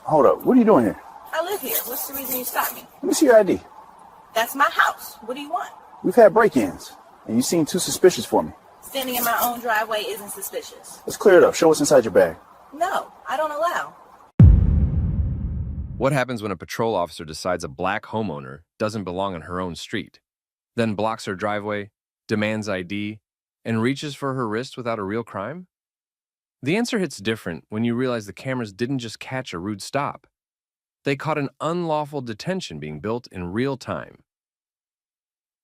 Hold up. What are you doing here? I live here. What's the reason you stopped me? Let me see your ID. That's my house. What do you want? We've had break-ins, and you seem too suspicious for me. Standing in my own driveway isn't suspicious. Let's clear it up. Show what's inside your bag. No, I don't allow. What happens when a patrol officer decides a black homeowner doesn't belong on her own street, then blocks her driveway, demands ID, and reaches for her wrist without a real crime? The answer hits different when you realize the cameras didn't just catch a rude stop. They caught an unlawful detention being built in real time.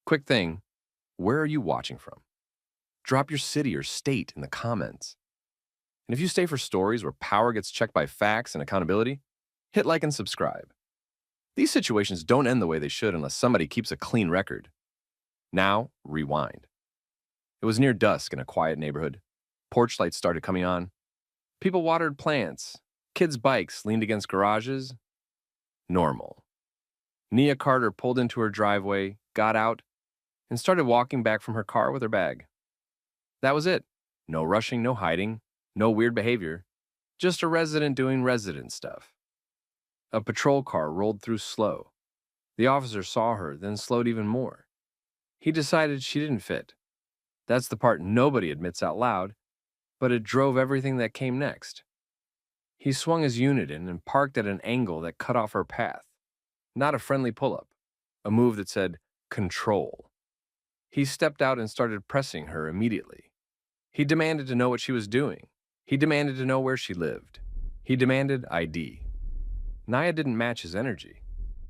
Quick thing, where are you watching from? Drop your city or state in the comments. And if you stay for stories where power gets checked by facts and accountability, hit like and subscribe. These situations don't end the way they should unless somebody keeps a clean record. Now, rewind. It was near dusk in a quiet neighborhood. Porch lights started coming on. People watered plants. Kids' bikes leaned against garages. Normal. Nia Carter pulled into her driveway, got out, and started walking back from her car with her bag. That was it. No rushing, no hiding, no weird behavior. Just a resident doing resident stuff. A patrol car rolled through slow. The officer saw her, then slowed even more. He decided she didn't fit. That's the part nobody admits out loud, but it drove everything that came next. He swung his unit in and parked at an angle that cut off her path. Not a friendly pull-up, a move that said, control. He stepped out and started pressing her immediately. He demanded to know what she was doing. He demanded to know where she lived. He demanded ID. Nia didn't match his energy.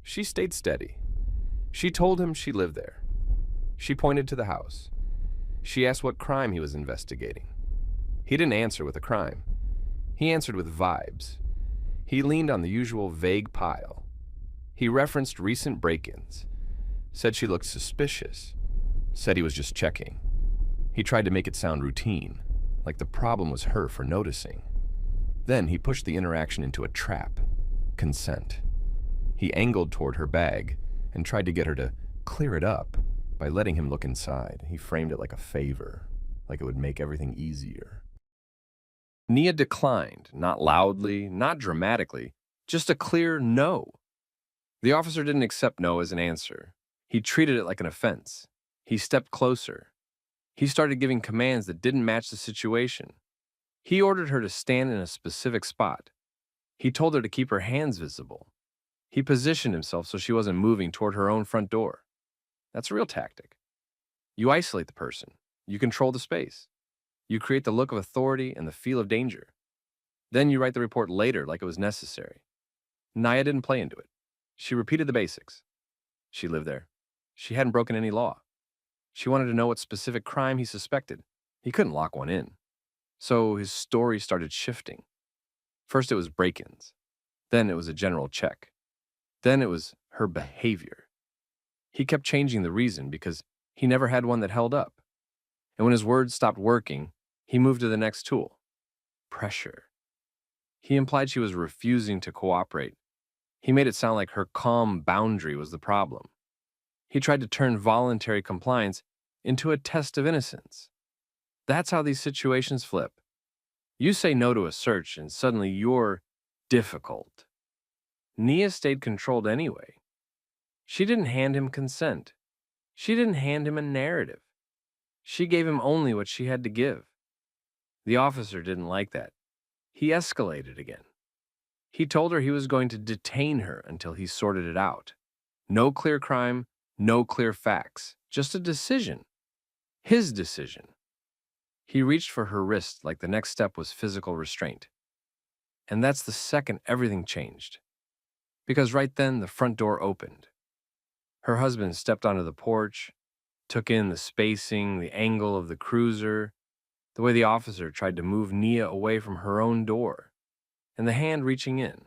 She stayed steady. She told him she lived there. She pointed to the house. She asked what crime he was investigating. He didn't answer with a crime. He answered with vibes. He leaned on the usual vague pile. He referenced recent break-ins. Said she looked suspicious. Said he was just checking. He tried to make it sound routine, like the problem was her for noticing. Then he pushed the interaction into a trap. Consent. He angled toward her bag and tried to get her to clear it up by letting him look inside. He framed it like a favor, like it would make everything easier. Nia declined, not loudly, not dramatically, just a clear no. The officer didn't accept no as an answer. He treated it like an offense. He stepped closer. He started giving commands that didn't match the situation. He ordered her to stand in a specific spot. He told her to keep her hands visible. He positioned himself so she wasn't moving toward her own front door. That's a real tactic. You isolate the person. You control the space. You create the look of authority and the feel of danger. Then you write the report later like it was necessary. Nia didn't play into it. She repeated the basics. She lived there. She hadn't broken any law. She wanted to know what specific crime he suspected. He couldn't lock one in. So his story started shifting. First it was break-ins. Then it was a general check. Then it was her behavior. He kept changing the reason because he never had one that held up. And when his words stopped working, he moved to the next tool. Pressure. He implied she was refusing to cooperate. He made it sound like her calm boundary was the problem. He tried to turn voluntary compliance into a test of innocence. That's how these situations flip. You say no to a search and suddenly you're difficult. Nia stayed controlled anyway. She didn't hand him consent. She didn't hand him a narrative. She gave him only what she had to give. The officer didn't like that. He escalated again. He told her he was going to detain her until he sorted it out. No clear crime, no clear facts, just a decision. His decision. He reached for her wrist like the next step was physical restraint. And that's the second everything changed. Because right then the front door opened. Her husband stepped onto the porch, took in the spacing, the angle of the cruiser, the way the officer tried to move Nia away from her own door, and the hand reaching in.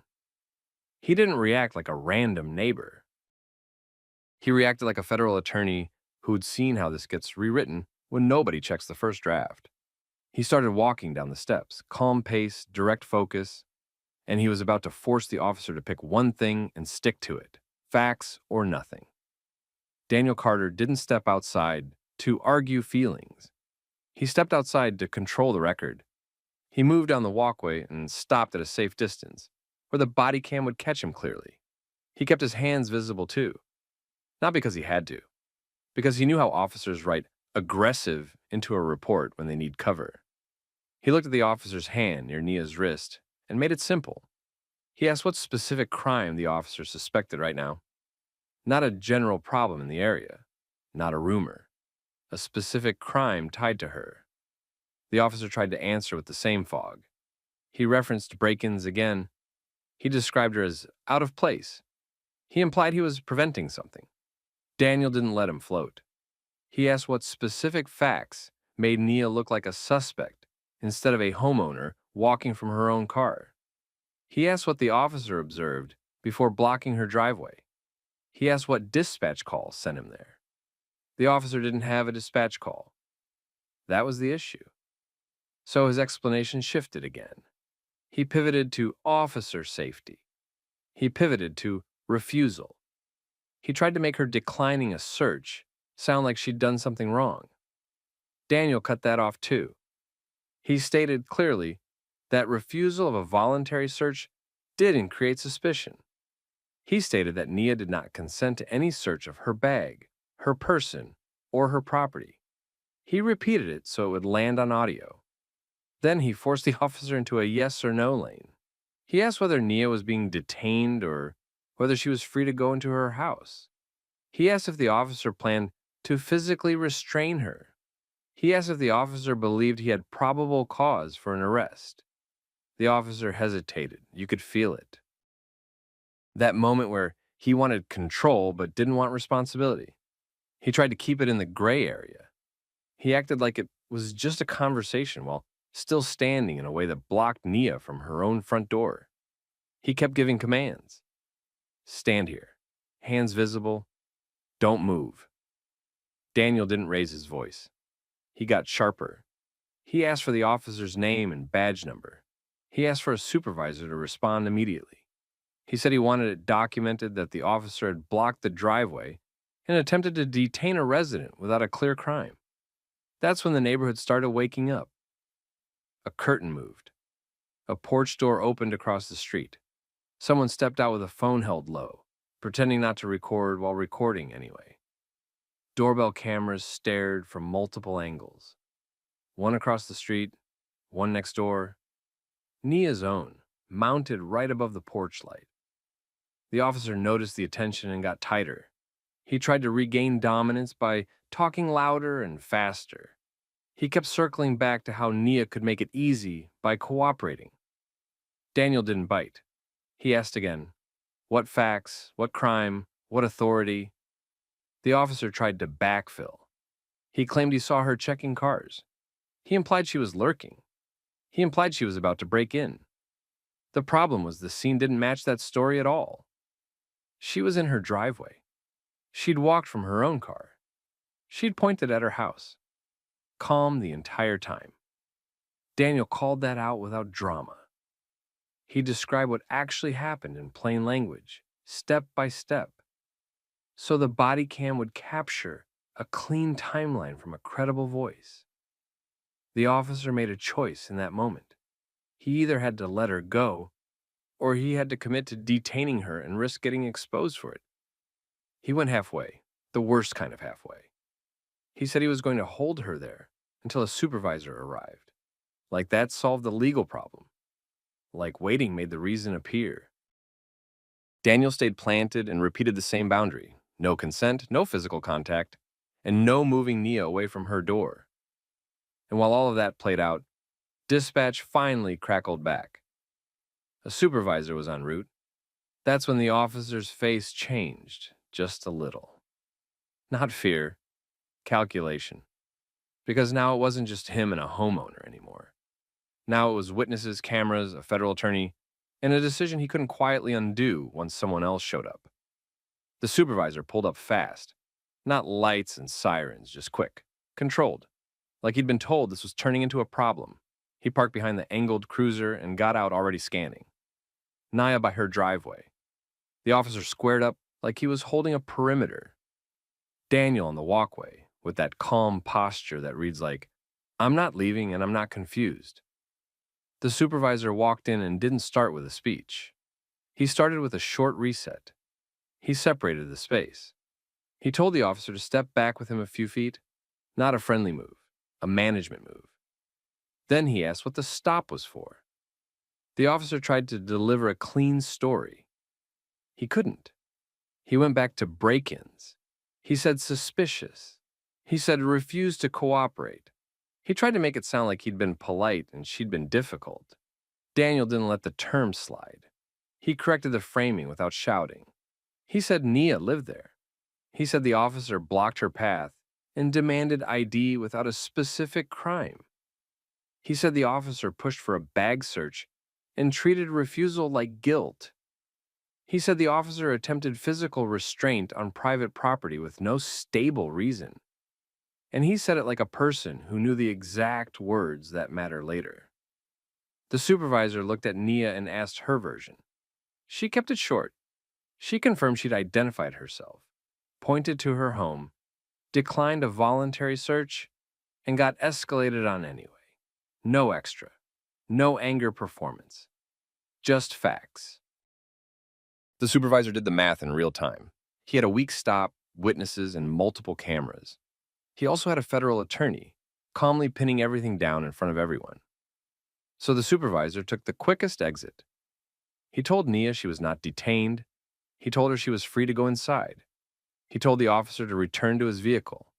He didn't react like a random neighbor. He reacted like a federal attorney who'd seen how this gets rewritten when nobody checks the first draft. He started walking down the steps, calm pace, direct focus, and he was about to force the officer to pick one thing and stick to it, facts or nothing. Daniel Carter didn't step outside to argue feelings. He stepped outside to control the record. He moved down the walkway and stopped at a safe distance, where the body cam would catch him clearly. He kept his hands visible too, not because he had to, because he knew how officers write aggressive into a report when they need cover. He looked at the officer's hand near Nia's wrist and made it simple. He asked what specific crime the officer suspected right now. Not a general problem in the area, not a rumor, a specific crime tied to her. The officer tried to answer with the same fog. He referenced break-ins again. He described her as out of place. He implied he was preventing something. Daniel didn't let him float. He asked what specific facts made Nia look like a suspect instead of a homeowner walking from her own car. He asked what the officer observed before blocking her driveway. He asked what dispatch call sent him there. The officer didn't have a dispatch call. That was the issue. So his explanation shifted again. He pivoted to officer safety. He pivoted to refusal. He tried to make her declining a search sound like she'd done something wrong. Daniel cut that off too. He stated clearly that refusal of a voluntary search didn't create suspicion. He stated that Nia did not consent to any search of her bag, her person, or her property. He repeated it so it would land on audio. Then he forced the officer into a yes or no lane. He asked whether Nia was being detained or whether she was free to go into her house. He asked if the officer planned to physically restrain her. He asked if the officer believed he had probable cause for an arrest. The officer hesitated. You could feel it. That moment where he wanted control but didn't want responsibility. He tried to keep it in the gray area. He acted like it was just a conversation while still standing in a way that blocked Nia from her own front door. He kept giving commands. Stand here. Hands visible. Don't move. Daniel didn't raise his voice. He got sharper. He asked for the officer's name and badge number. He asked for a supervisor to respond immediately. He said he wanted it documented that the officer had blocked the driveway and attempted to detain a resident without a clear crime. That's when the neighborhood started waking up. A curtain moved. A porch door opened across the street. Someone stepped out with a phone held low, pretending not to record while recording anyway. Doorbell cameras stared from multiple angles. One across the street, one next door. Nia's own, mounted right above the porch light. The officer noticed the attention and got tighter. He tried to regain dominance by talking louder and faster. He kept circling back to how Nia could make it easy by cooperating. Daniel didn't bite. He asked again, what facts, what crime, what authority? The officer tried to backfill. He claimed he saw her checking cars. He implied she was lurking. He implied she was about to break in. The problem was the scene didn't match that story at all. She was in her driveway. She'd walked from her own car. She'd pointed at her house. Calm the entire time. Daniel called that out without drama. He described what actually happened in plain language, step by step, so the body cam would capture a clean timeline from a credible voice. The officer made a choice in that moment. He either had to let her go, or he had to commit to detaining her and risk getting exposed for it. He went halfway, the worst kind of halfway. He said he was going to hold her there until a supervisor arrived. Like that solved the legal problem. Like waiting made the reason appear. Daniel stayed planted and repeated the same boundary. No consent, no physical contact, and no moving Nia away from her door. And while all of that played out, dispatch finally crackled back. A supervisor was en route. That's when the officer's face changed just a little. Not fear, calculation. Because now it wasn't just him and a homeowner anymore. Now it was witnesses, cameras, a federal attorney, and a decision he couldn't quietly undo once someone else showed up. The supervisor pulled up fast. Not lights and sirens, just quick, controlled. Like he'd been told this was turning into a problem. He parked behind the angled cruiser and got out already scanning. Nia by her driveway. The officer squared up like he was holding a perimeter. Daniel on the walkway, with that calm posture that reads like, I'm not leaving and I'm not confused. The supervisor walked in and didn't start with a speech. He started with a short reset. He separated the space. He told the officer to step back with him a few feet, not a friendly move, a management move. Then he asked what the stop was for. The officer tried to deliver a clean story. He couldn't. He went back to break-ins. He said suspicious. He said refused to cooperate. He tried to make it sound like he'd been polite and she'd been difficult. Daniel didn't let the term slide. He corrected the framing without shouting. He said Nia lived there. He said the officer blocked her path and demanded ID without a specific crime. He said the officer pushed for a bag search and treated refusal like guilt. He said the officer attempted physical restraint on private property with no stable reason. And he said it like a person who knew the exact words that matter later. The supervisor looked at Nia and asked her version. She kept it short. She confirmed she'd identified herself, pointed to her home, declined a voluntary search, and got escalated on anyway. No extra. No anger performance. Just facts. The supervisor did the math in real time. He had a weak stop, witnesses, and multiple cameras. He also had a federal attorney, calmly pinning everything down in front of everyone. So the supervisor took the quickest exit. He told Nia she was not detained. He told her she was free to go inside. He told the officer to return to his vehicle.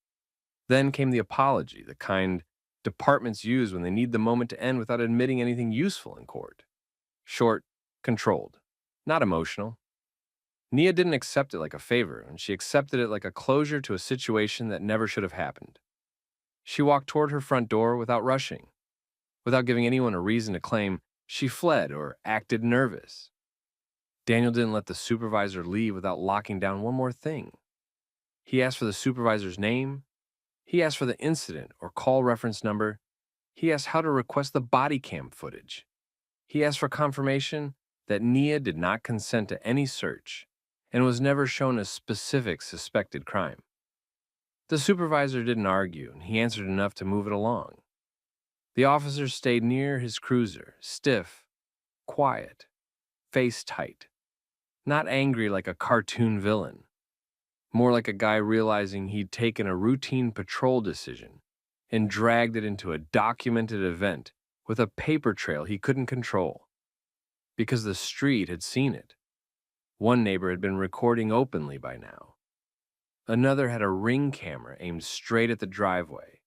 Then came the apology, the kind departments use when they need the moment to end without admitting anything useful in court. Short, controlled, not emotional. Nia didn't accept it like a favor, and she accepted it like a closure to a situation that never should have happened. She walked toward her front door without rushing, without giving anyone a reason to claim she fled or acted nervous. Daniel didn't let the supervisor leave without locking down one more thing. He asked for the supervisor's name. He asked for the incident or call reference number. He asked how to request the Bodycam footage. He asked for confirmation that Nia did not consent to any search and was never shown a specific suspected crime. The supervisor didn't argue, and he answered enough to move it along. The officer stayed near his cruiser, stiff, quiet, face tight, not angry like a cartoon villain, more like a guy realizing he'd taken a routine patrol decision and dragged it into a documented event with a paper trail he couldn't control. Because the street had seen it. One neighbor had been recording openly by now. Another had a Ring camera aimed straight at the driveway.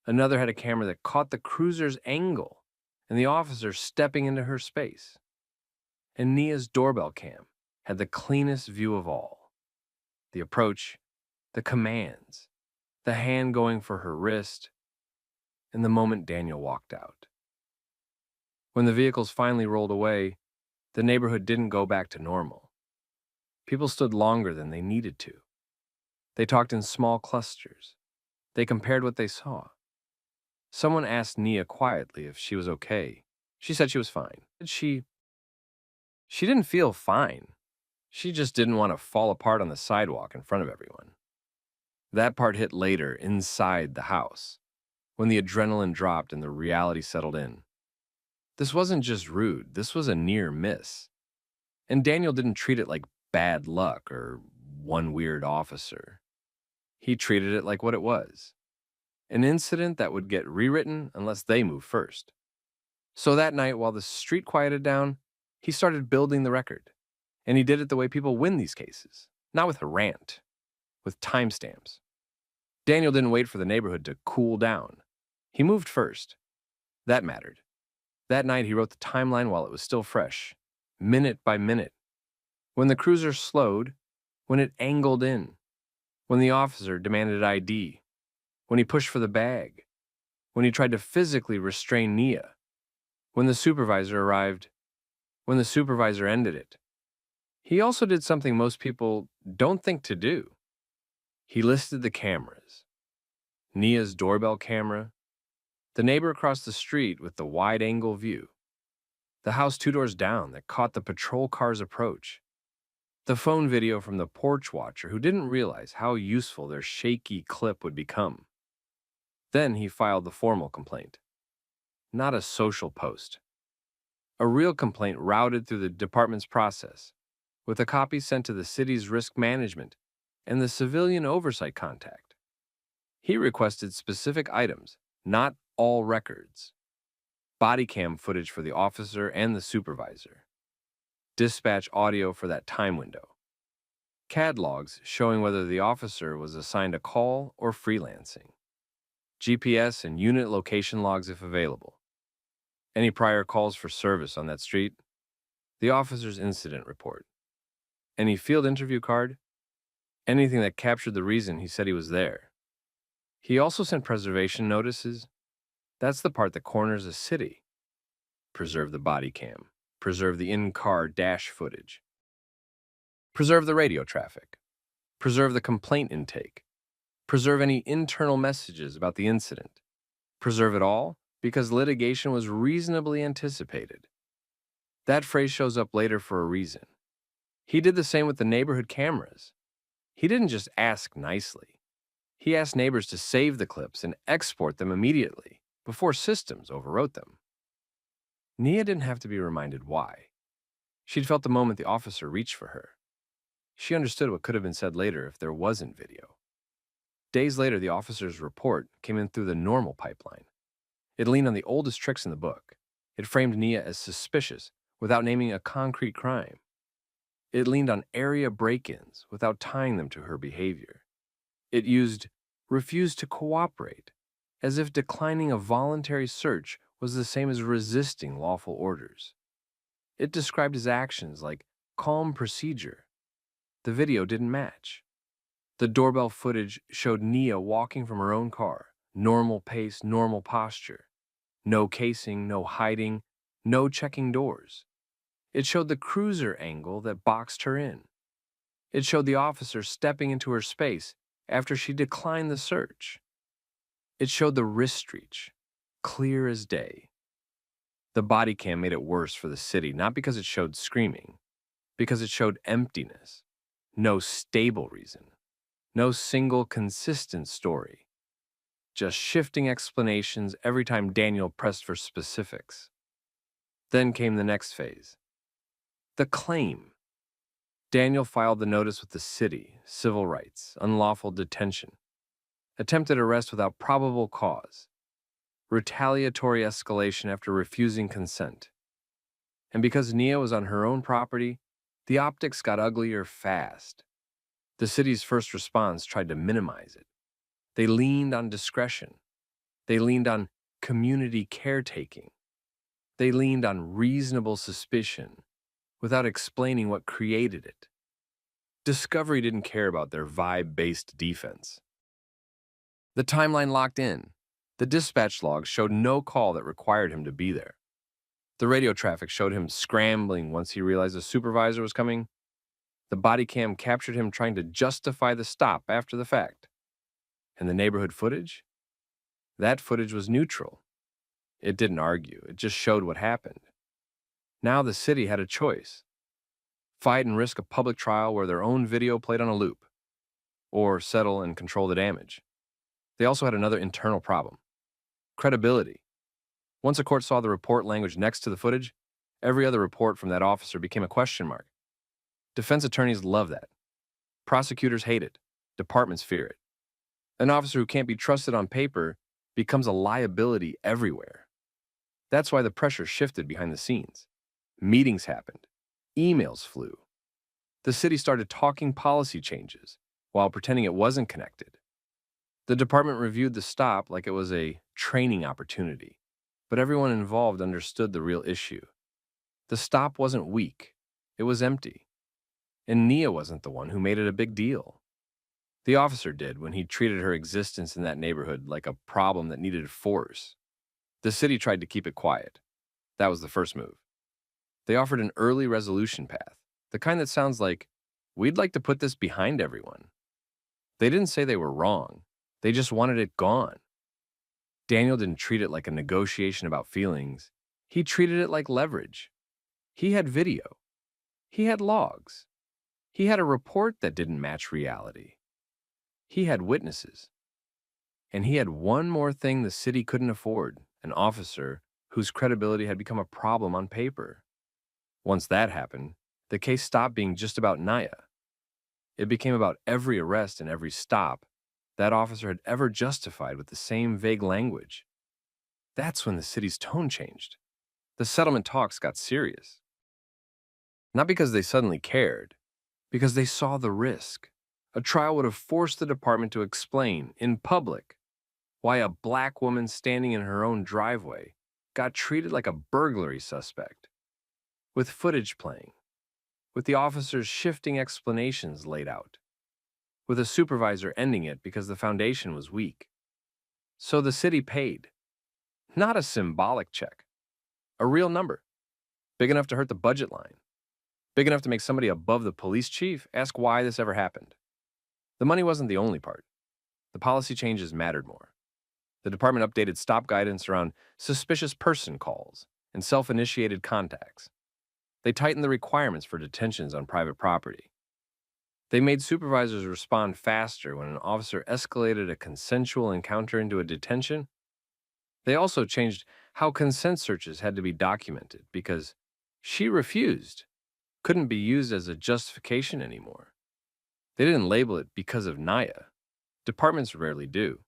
Another had a camera that caught the cruiser's angle and the officer stepping into her space. And Nia's doorbell cam had the cleanest view of all. The approach, the commands, the hand going for her wrist, and the moment Daniel walked out. When the vehicles finally rolled away, the neighborhood didn't go back to normal. People stood longer than they needed to. They talked in small clusters. They compared what they saw. Someone asked Nia quietly if she was okay. She said she was fine. She didn't feel fine. She just didn't want to fall apart on the sidewalk in front of everyone. That part hit later, inside the house, when the adrenaline dropped and the reality settled in. This wasn't just rude, this was a near miss. And Daniel didn't treat it like bad luck or one weird officer. He treated it like what it was. An incident that would get rewritten unless they moved first. So that night, while the street quieted down, he started building the record. And he did it the way people win these cases, not with a rant, with timestamps. Daniel didn't wait for the neighborhood to cool down. He moved first. That mattered. That night, he wrote the timeline while it was still fresh, minute by minute. When the cruiser slowed, when it angled in, when the officer demanded ID, when he pushed for the bag, when he tried to physically restrain Nia, when the supervisor arrived, when the supervisor ended it. He also did something most people don't think to do. He listed the cameras. Nia's doorbell camera, the neighbor across the street with the wide-angle view, the house 2 doors down that caught the patrol car's approach, the phone video from the porch watcher who didn't realize how useful their shaky clip would become. Then he filed the formal complaint. Not a social post. A real complaint routed through the department's process, with a copy sent to the city's risk management and the civilian oversight contact. He requested specific items, not all records. Bodycam footage for the officer and the supervisor. Dispatch audio for that time window. CAD logs showing whether the officer was assigned a call or freelancing. GPS and unit location logs if available. Any prior calls for service on that street? The officer's incident report. Any field interview card? Anything that captured the reason he said he was there. He also sent preservation notices. That's the part that corners a city. Preserve the body cam. Preserve the in-car dash footage. Preserve the radio traffic. Preserve the complaint intake. Preserve any internal messages about the incident. Preserve it all because litigation was reasonably anticipated. That phrase shows up later for a reason. He did the same with the neighborhood cameras. He didn't just ask nicely. He asked neighbors to save the clips and export them immediately before systems overwrote them. Nia didn't have to be reminded why. She'd felt the moment the officer reached for her. She understood what could have been said later if there wasn't video. Days later, the officer's report came in through the normal pipeline. It leaned on the oldest tricks in the book. It framed Nia as suspicious without naming a concrete crime. It leaned on area break-ins without tying them to her behavior. It used refused to cooperate, as if declining a voluntary search was the same as resisting lawful orders. It described his actions like calm procedure. The video didn't match. The doorbell footage showed Nia walking from her own car, normal pace, normal posture. No casing, no hiding, no checking doors. It showed the cruiser angle that boxed her in. It showed the officer stepping into her space after she declined the search. It showed the wrist reach, clear as day. The body cam made it worse for the city, not because it showed screaming, because it showed emptiness. No stable reason. No single consistent story. Just shifting explanations every time Daniel pressed for specifics. Then came the next phase. The claim. Daniel filed the notice with the city, civil rights, unlawful detention, attempted arrest without probable cause, retaliatory escalation after refusing consent. And because Nia was on her own property, the optics got uglier fast. The city's first response tried to minimize it. They leaned on discretion. They leaned on community caretaking. They leaned on reasonable suspicion without explaining what created it. Discovery didn't care about their vibe-based defense. The timeline locked in. The dispatch logs showed no call that required him to be there. The radio traffic showed him scrambling once he realized the supervisor was coming. The body cam captured him trying to justify the stop after the fact. And the neighborhood footage? That footage was neutral. It didn't argue. It just showed what happened. Now the city had a choice. Fight and risk a public trial where their own video played on a loop, or settle and control the damage. They also had another internal problem. Credibility. Once a court saw the report language next to the footage, every other report from that officer became a question mark. Defense attorneys love that. Prosecutors hate it. Departments fear it. An officer who can't be trusted on paper becomes a liability everywhere. That's why the pressure shifted behind the scenes. Meetings happened. Emails flew. The city started talking policy changes while pretending it wasn't connected. The department reviewed the stop like it was a training opportunity, but everyone involved understood the real issue. The stop wasn't weak. It was empty. And Nia wasn't the one who made it a big deal. The officer did when he treated her existence in that neighborhood like a problem that needed force. The city tried to keep it quiet. That was the first move. They offered an early resolution path, the kind that sounds like, we'd like to put this behind everyone. They didn't say they were wrong. They just wanted it gone. Daniel didn't treat it like a negotiation about feelings. He treated it like leverage. He had video. He had logs. He had a report that didn't match reality. He had witnesses. And he had one more thing the city couldn't afford, an officer whose credibility had become a problem on paper. Once that happened, the case stopped being just about Naya. It became about every arrest and every stop that officer had ever justified with the same vague language. That's when the city's tone changed. The settlement talks got serious. Not because they suddenly cared, because they saw the risk. A trial would have forced the department to explain, in public, why a black woman standing in her own driveway got treated like a burglary suspect, with footage playing, with the officers' shifting explanations laid out, with a supervisor ending it because the foundation was weak. So the city paid, not a symbolic check, a real number, big enough to hurt the budget line, big enough to make somebody above the police chief ask why this ever happened. The money wasn't the only part. The policy changes mattered more. The department updated stop guidance around suspicious person calls and self-initiated contacts. They tightened the requirements for detentions on private property. They made supervisors respond faster when an officer escalated a consensual encounter into a detention. They also changed how consent searches had to be documented because she refused couldn't be used as a justification anymore. They didn't label it because of Naya. Departments rarely do.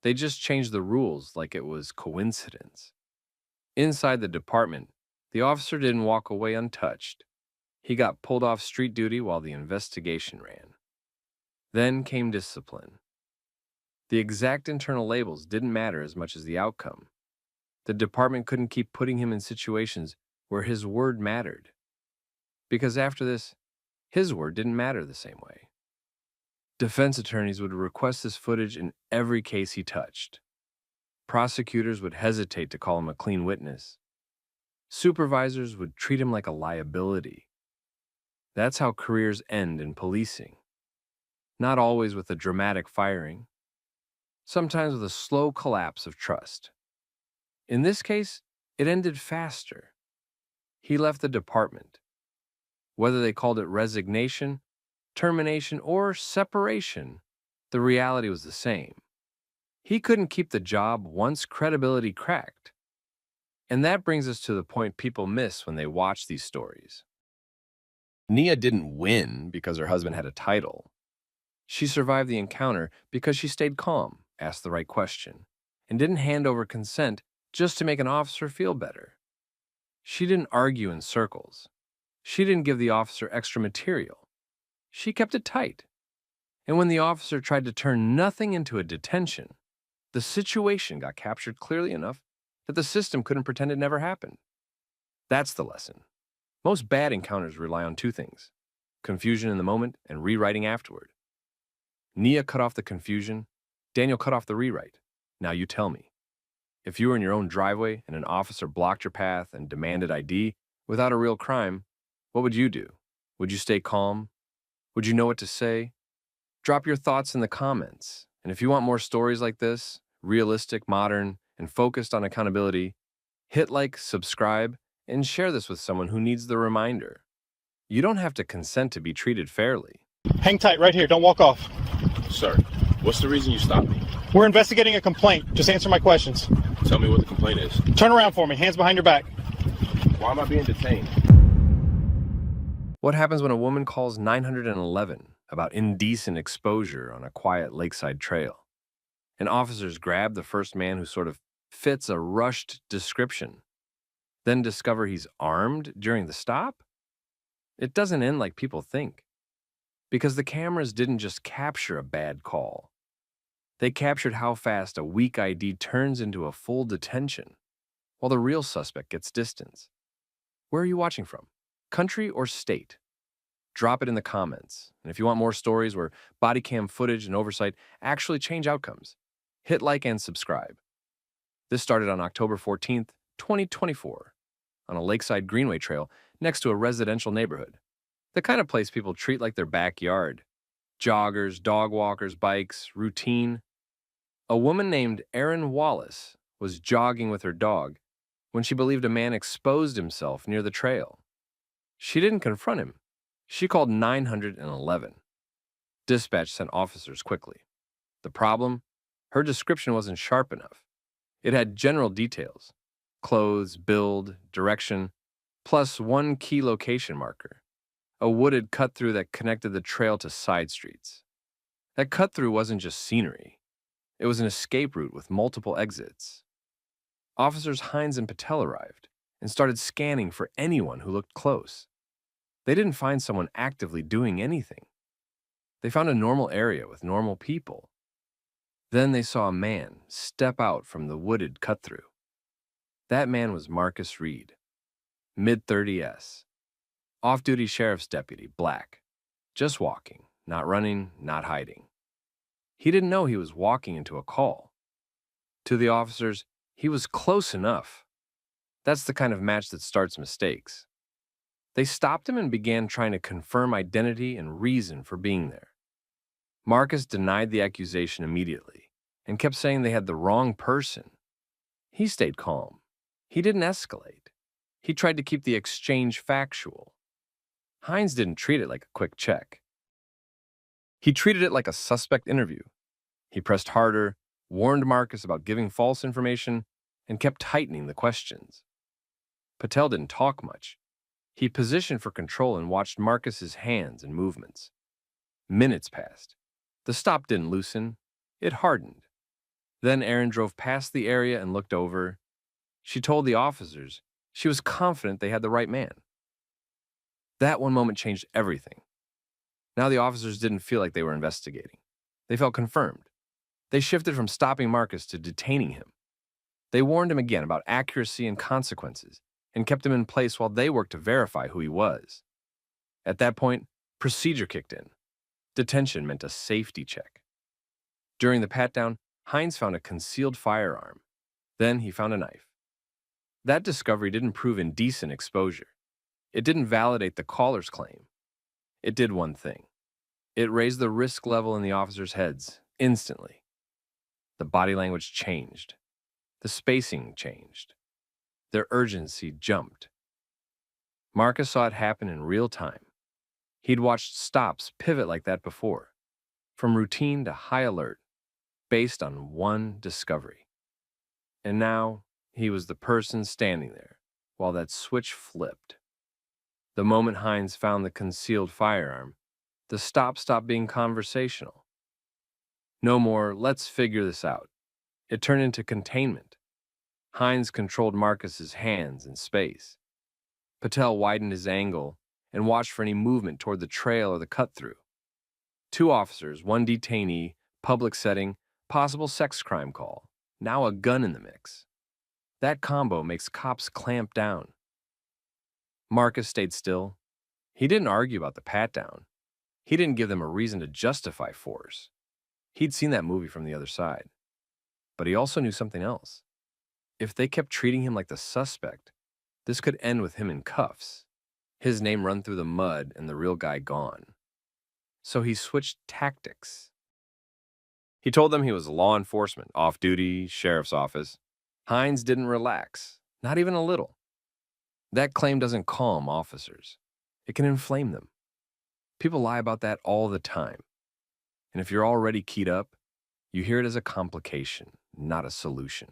They just changed the rules like it was coincidence. Inside the department, the officer didn't walk away untouched. He got pulled off street duty while the investigation ran. Then came discipline. The exact internal labels didn't matter as much as the outcome. The department couldn't keep putting him in situations where his word mattered. Because after this, his word didn't matter the same way. Defense attorneys would request this footage in every case he touched. Prosecutors would hesitate to call him a clean witness. Supervisors would treat him like a liability. That's how careers end in policing. Not always with a dramatic firing. Sometimes with a slow collapse of trust. In this case, it ended faster. He left the department. Whether they called it resignation, termination, or separation, the reality was the same. He couldn't keep the job once credibility cracked. And that brings us to the point people miss when they watch these stories. Nia didn't win because her husband had a title. She survived the encounter because she stayed calm, asked the right question, and didn't hand over consent just to make an officer feel better. She didn't argue in circles. She didn't give the officer extra material. She kept it tight. And when the officer tried to turn nothing into a detention, the situation got captured clearly enough that the system couldn't pretend it never happened. That's the lesson. Most bad encounters rely on two things: confusion in the moment and rewriting afterward. Nia cut off the confusion. Daniel cut off the rewrite. Now you tell me. If you were in your own driveway and an officer blocked your path and demanded ID without a real crime, what would you do? Would you stay calm? Would you know what to say? Drop your thoughts in the comments. And if you want more stories like this, realistic, modern, and focused on accountability, hit like, subscribe, and share this with someone who needs the reminder. You don't have to consent to be treated fairly. Hang tight right here. Don't walk off. Sir, what's the reason you stopped me? We're investigating a complaint. Just answer my questions. Tell me what the complaint is. Turn around for me. Hands behind your back. Why am I being detained? What happens when a woman calls 911 about indecent exposure on a quiet lakeside trail? And officers grab the first man who sort of fits a rushed description, then discover he's armed during the stop? It doesn't end like people think. Because the cameras didn't just capture a bad call. They captured how fast a weak ID turns into a full detention, while the real suspect gets distance. Where are you watching from? Country or state? Drop it in the comments. And if you want more stories where body cam footage and oversight actually change outcomes, hit like and subscribe. This started on October 14th, 2024, on a lakeside greenway trail next to a residential neighborhood. The kind of place people treat like their backyard. Joggers, dog walkers, bikes, routine. A woman named Erin Wallace was jogging with her dog when she believed a man exposed himself near the trail. She didn't confront him. She called 911. Dispatch sent officers quickly. The problem? Her description wasn't sharp enough. It had general details, clothes, build, direction, plus one key location marker, a wooded cut-through that connected the trail to side streets. That cut-through wasn't just scenery. It was an escape route with multiple exits. Officers Hines and Patel arrived and started scanning for anyone who looked close. They didn't find someone actively doing anything. They found a normal area with normal people. Then they saw a man step out from the wooded cut-through. That man was Marcus Reed, mid-30s, off-duty sheriff's deputy, black, just walking, not running, not hiding. He didn't know he was walking into a call. To the officers, he was close enough. That's the kind of match that starts mistakes. They stopped him and began trying to confirm identity and reason for being there. Marcus denied the accusation immediately and kept saying they had the wrong person. He stayed calm. He didn't escalate. He tried to keep the exchange factual. Hines didn't treat it like a quick check. He treated it like a suspect interview. He pressed harder, warned Marcus about giving false information, and kept tightening the questions. Patel didn't talk much. He positioned for control and watched Marcus's hands and movements. Minutes passed. The stop didn't loosen. It hardened. Then Erin drove past the area and looked over. She told the officers she was confident they had the right man. That one moment changed everything. Now the officers didn't feel like they were investigating. They felt confirmed. They shifted from stopping Marcus to detaining him. They warned him again about accuracy and consequences and kept him in place while they worked to verify who he was. At that point, procedure kicked in. Detention meant a safety check. During the pat-down, Hines found a concealed firearm. Then he found a knife. That discovery didn't prove indecent exposure. It didn't validate the caller's claim. It did one thing. It raised the risk level in the officers' heads instantly. The body language changed. The spacing changed. Their urgency jumped. Marcus saw it happen in real time. He'd watched stops pivot like that before, from routine to high alert, based on one discovery. And now, he was the person standing there while that switch flipped. The moment Hines found the concealed firearm, the stop stopped being conversational. No more, let's figure this out. It turned into containment. Hines controlled Marcus's hands and space. Patel widened his angle and watched for any movement toward the trail or the cut-through. Two officers, one detainee, public setting, possible sex crime call, now a gun in the mix. That combo makes cops clamp down. Marcus stayed still. He didn't argue about the pat-down. He didn't give them a reason to justify force. He'd seen that movie from the other side. But he also knew something else. If they kept treating him like the suspect, this could end with him in cuffs, his name run through the mud and the real guy gone. So he switched tactics. He told them he was law enforcement, off-duty, sheriff's office. Hines didn't relax, not even a little. That claim doesn't calm officers. It can inflame them. People lie about that all the time. And if you're already keyed up, you hear it as a complication, not a solution.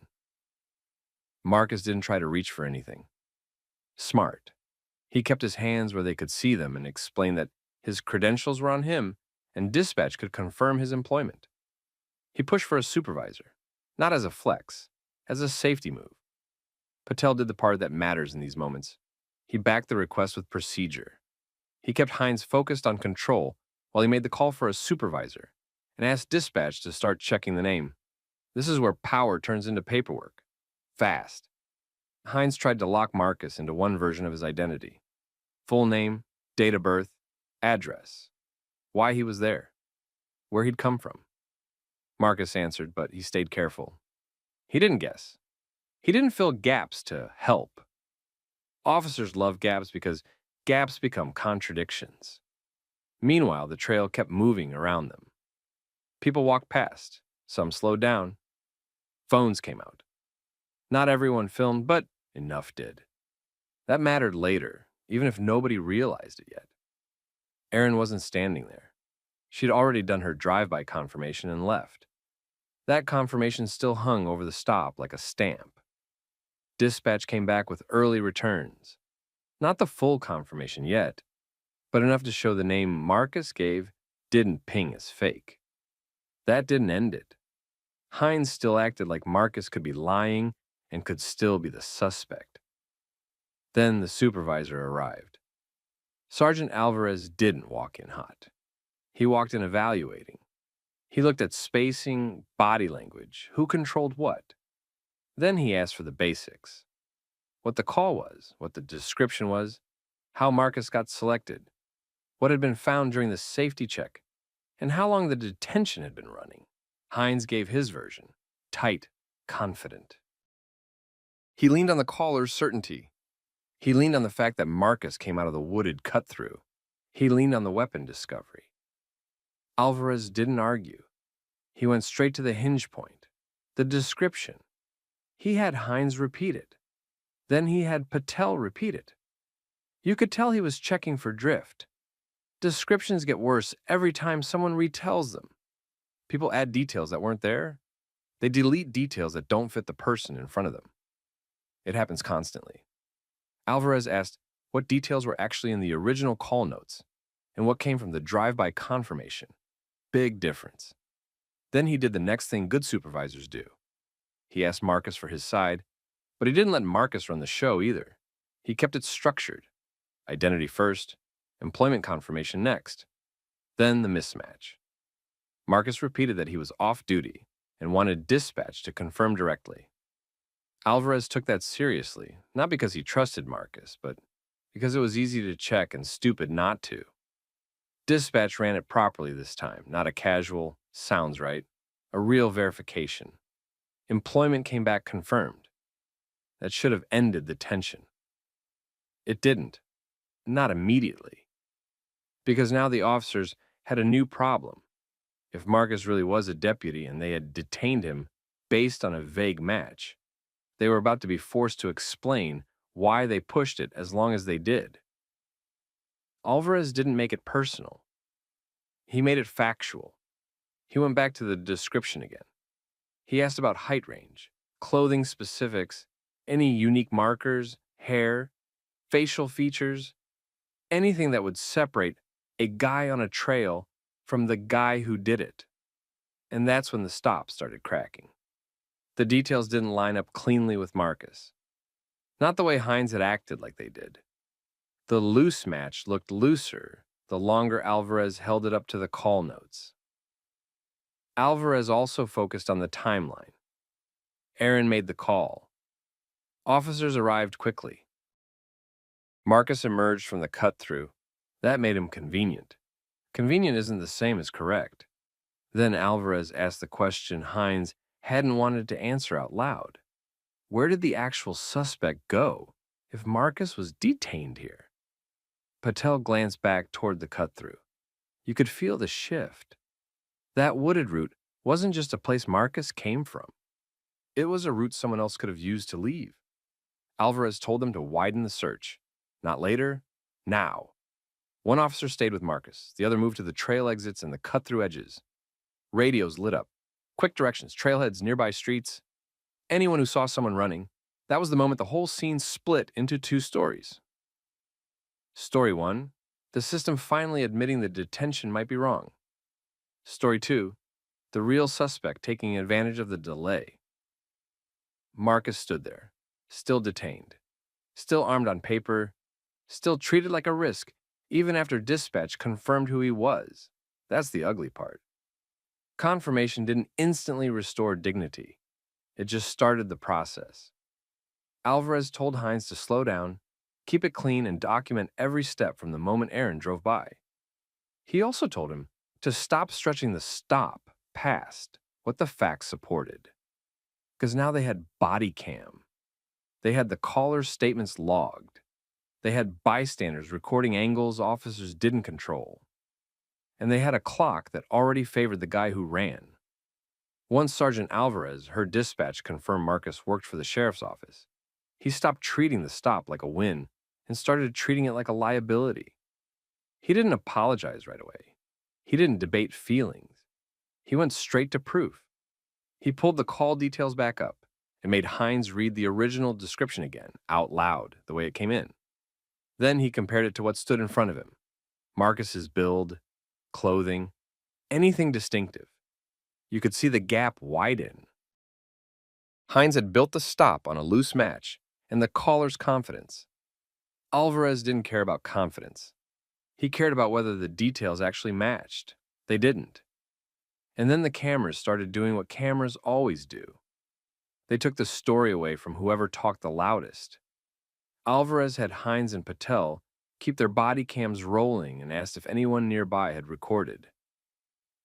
Marcus didn't try to reach for anything. Smart. He kept his hands where they could see them and explained that his credentials were on him and dispatch could confirm his employment. He pushed for a supervisor, not as a flex, as a safety move. Patel did the part that matters in these moments. He backed the request with procedure. He kept Hines focused on control while he made the call for a supervisor and asked dispatch to start checking the name. This is where power turns into paperwork. Fast. Hines tried to lock Marcus into one version of his identity. Full name, date of birth, address. Why he was there. Where he'd come from. Marcus answered, but he stayed careful. He didn't guess. He didn't fill gaps to help. Officers love gaps because gaps become contradictions. Meanwhile, the trail kept moving around them. People walked past. Some slowed down. Phones came out. Not everyone filmed, but enough did. That mattered later, even if nobody realized it yet. Erin wasn't standing there. She'd already done her drive-by confirmation and left. That confirmation still hung over the stop like a stamp. Dispatch came back with early returns. Not the full confirmation yet, but enough to show the name Marcus gave didn't ping as fake. That didn't end it. Hines still acted like Marcus could be lying and could still be the suspect. Then the supervisor arrived. Sergeant Alvarez didn't walk in hot. He walked in evaluating. He looked at spacing, body language, who controlled what. Then he asked for the basics. What the call was, what the description was, how Marcus got selected, what had been found during the safety check, and how long the detention had been running. Hines gave his version, tight, confident. He leaned on the caller's certainty. He leaned on the fact that Marcus came out of the wooded cut-through. He leaned on the weapon discovery. Alvarez didn't argue. He went straight to the hinge point, the description. He had Hines repeat it. Then he had Patel repeat it. You could tell he was checking for drift. Descriptions get worse every time someone retells them. People add details that weren't there. They delete details that don't fit the person in front of them. It happens constantly. Alvarez asked what details were actually in the original call notes and what came from the drive-by confirmation. Big difference. Then he did the next thing good supervisors do. He asked Marcus for his side, but he didn't let Marcus run the show either. He kept it structured. Identity first, employment confirmation next. Then the mismatch. Marcus repeated that he was off duty and wanted dispatch to confirm directly. Alvarez took that seriously, not because he trusted Marcus, but because it was easy to check and stupid not to. Dispatch ran it properly this time, not a casual, sounds right, a real verification. Employment came back confirmed. That should have ended the tension. It didn't, not immediately, because now the officers had a new problem. If Marcus really was a deputy and they had detained him based on a vague match, they were about to be forced to explain why they pushed it as long as they did. Alvarez didn't make it personal. He made it factual. He went back to the description again. He asked about height range, clothing specifics, any unique markers, hair, facial features, anything that would separate a guy on a trail from the guy who did it. And that's when the stop started cracking. The details didn't line up cleanly with Marcus. Not the way Hines had acted like they did. The loose match looked looser the longer Alvarez held it up to the call notes. Alvarez also focused on the timeline. Aaron made the call. Officers arrived quickly. Marcus emerged from the cut-through. That made him convenient. Convenient isn't the same as correct. Then Alvarez asked the question Hines hadn't wanted to answer out loud. Where did the actual suspect go if Marcus was detained here? Patel glanced back toward the cut-through. You could feel the shift. That wooded route wasn't just a place Marcus came from. It was a route someone else could have used to leave. Alvarez told them to widen the search. Not later, now. One officer stayed with Marcus. The other moved to the trail exits and the cut-through edges. Radios lit up. Quick directions, trailheads, nearby streets. Anyone who saw someone running. That was the moment the whole scene split into two stories. Story 1, the system finally admitting the detention might be wrong. Story 2, the real suspect taking advantage of the delay. Marcus stood there, still detained, still armed on paper, still treated like a risk, even after dispatch confirmed who he was. That's the ugly part. Confirmation didn't instantly restore dignity. It just started the process. Alvarez told Hines to slow down, keep it clean, and document every step from the moment Aaron drove by. He also told him to stop stretching the stop past what the facts supported. Because now they had Bodycam. They had the caller's statements logged. They had bystanders recording angles officers didn't control. And they had a clock that already favored the guy who ran. Once Sergeant Alvarez heard dispatch confirm Marcus worked for the sheriff's office, he stopped treating the stop like a win and started treating it like a liability. He didn't apologize right away. He didn't debate feelings. He went straight to proof. He pulled the call details back up It made Hines read the original description again, out loud, the way it came in. Then he compared it to what stood in front of him. Marcus's build, clothing, anything distinctive. You could see the gap widen. Hines had built the stop on a loose match and the caller's confidence. Alvarez didn't care about confidence. He cared about whether the details actually matched. They didn't. And then the cameras started doing what cameras always do. They took the story away from whoever talked the loudest. Alvarez had Hines and Patel keep their body cams rolling and asked if anyone nearby had recorded.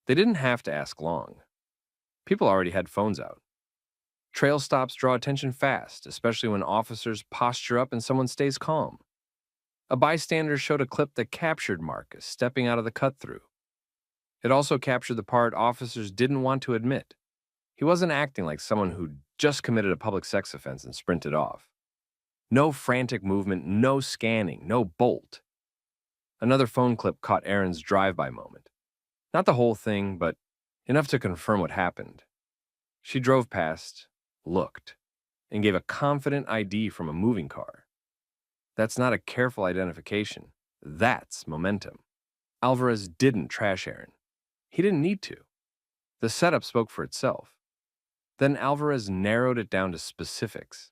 They didn't have to ask long. People already had phones out. Trail stops draw attention fast, especially when officers posture up and someone stays calm. A bystander showed a clip that captured Marcus stepping out of the cut-through. It also captured the part officers didn't want to admit. He wasn't acting like someone who'd just committed a public sex offense and sprinted off. No frantic movement, no scanning, no bolt. Another phone clip caught Erin's drive-by moment. Not the whole thing, but enough to confirm what happened. She drove past, looked, and gave a confident ID from a moving car. That's not a careful identification. That's momentum. Alvarez didn't trash Erin. He didn't need to. The setup spoke for itself. Then Alvarez narrowed it down to specifics.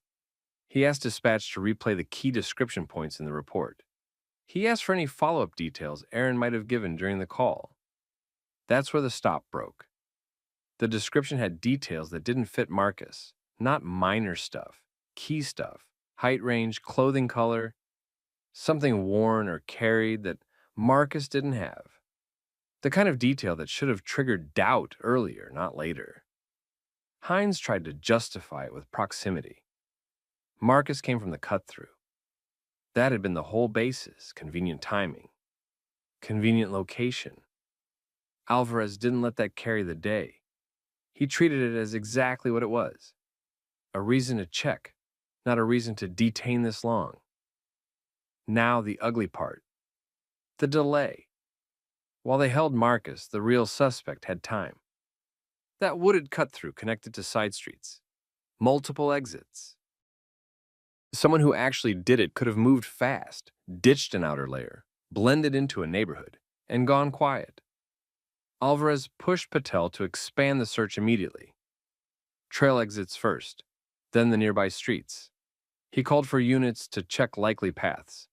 He asked dispatch to replay the key description points in the report. He asked for any follow-up details Erin might have given during the call. That's where the stop broke. The description had details that didn't fit Marcus, not minor stuff, key stuff, height range, clothing color, something worn or carried that Marcus didn't have. The kind of detail that should have triggered doubt earlier, not later. Hines tried to justify it with proximity. Marcus came from the cut-through. That had been the whole basis, convenient timing, convenient location. Alvarez didn't let that carry the day. He treated it as exactly what it was. A reason to check, not a reason to detain this long. Now the ugly part. The delay. While they held Marcus, the real suspect had time. That wooded cut-through connected to side streets. Multiple exits. Someone who actually did it could have moved fast, ditched an outer layer, blended into a neighborhood, and gone quiet. Alvarez pushed Patel to expand the search immediately. Trail exits first, then the nearby streets. He called for units to check likely paths.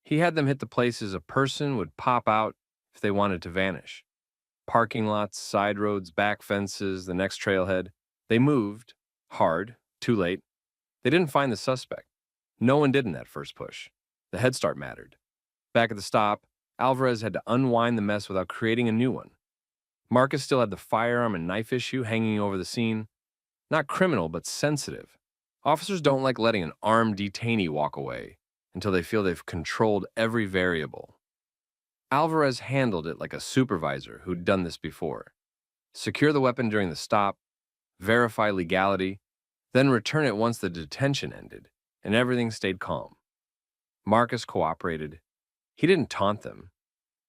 He had them hit the places a person would pop out if they wanted to vanish. Parking lots, side roads, back fences, the next trailhead. They moved, hard, too late. They didn't find the suspect. No one did in that first push. The head start mattered. Back at the stop, Alvarez had to unwind the mess without creating a new one. Marcus still had the firearm and knife issue hanging over the scene. Not criminal, but sensitive. Officers don't like letting an armed detainee walk away until they feel they've controlled every variable. Alvarez handled it like a supervisor who'd done this before. Secure the weapon during the stop, verify legality, then return it once the detention ended, and everything stayed calm. Marcus cooperated. He didn't taunt them.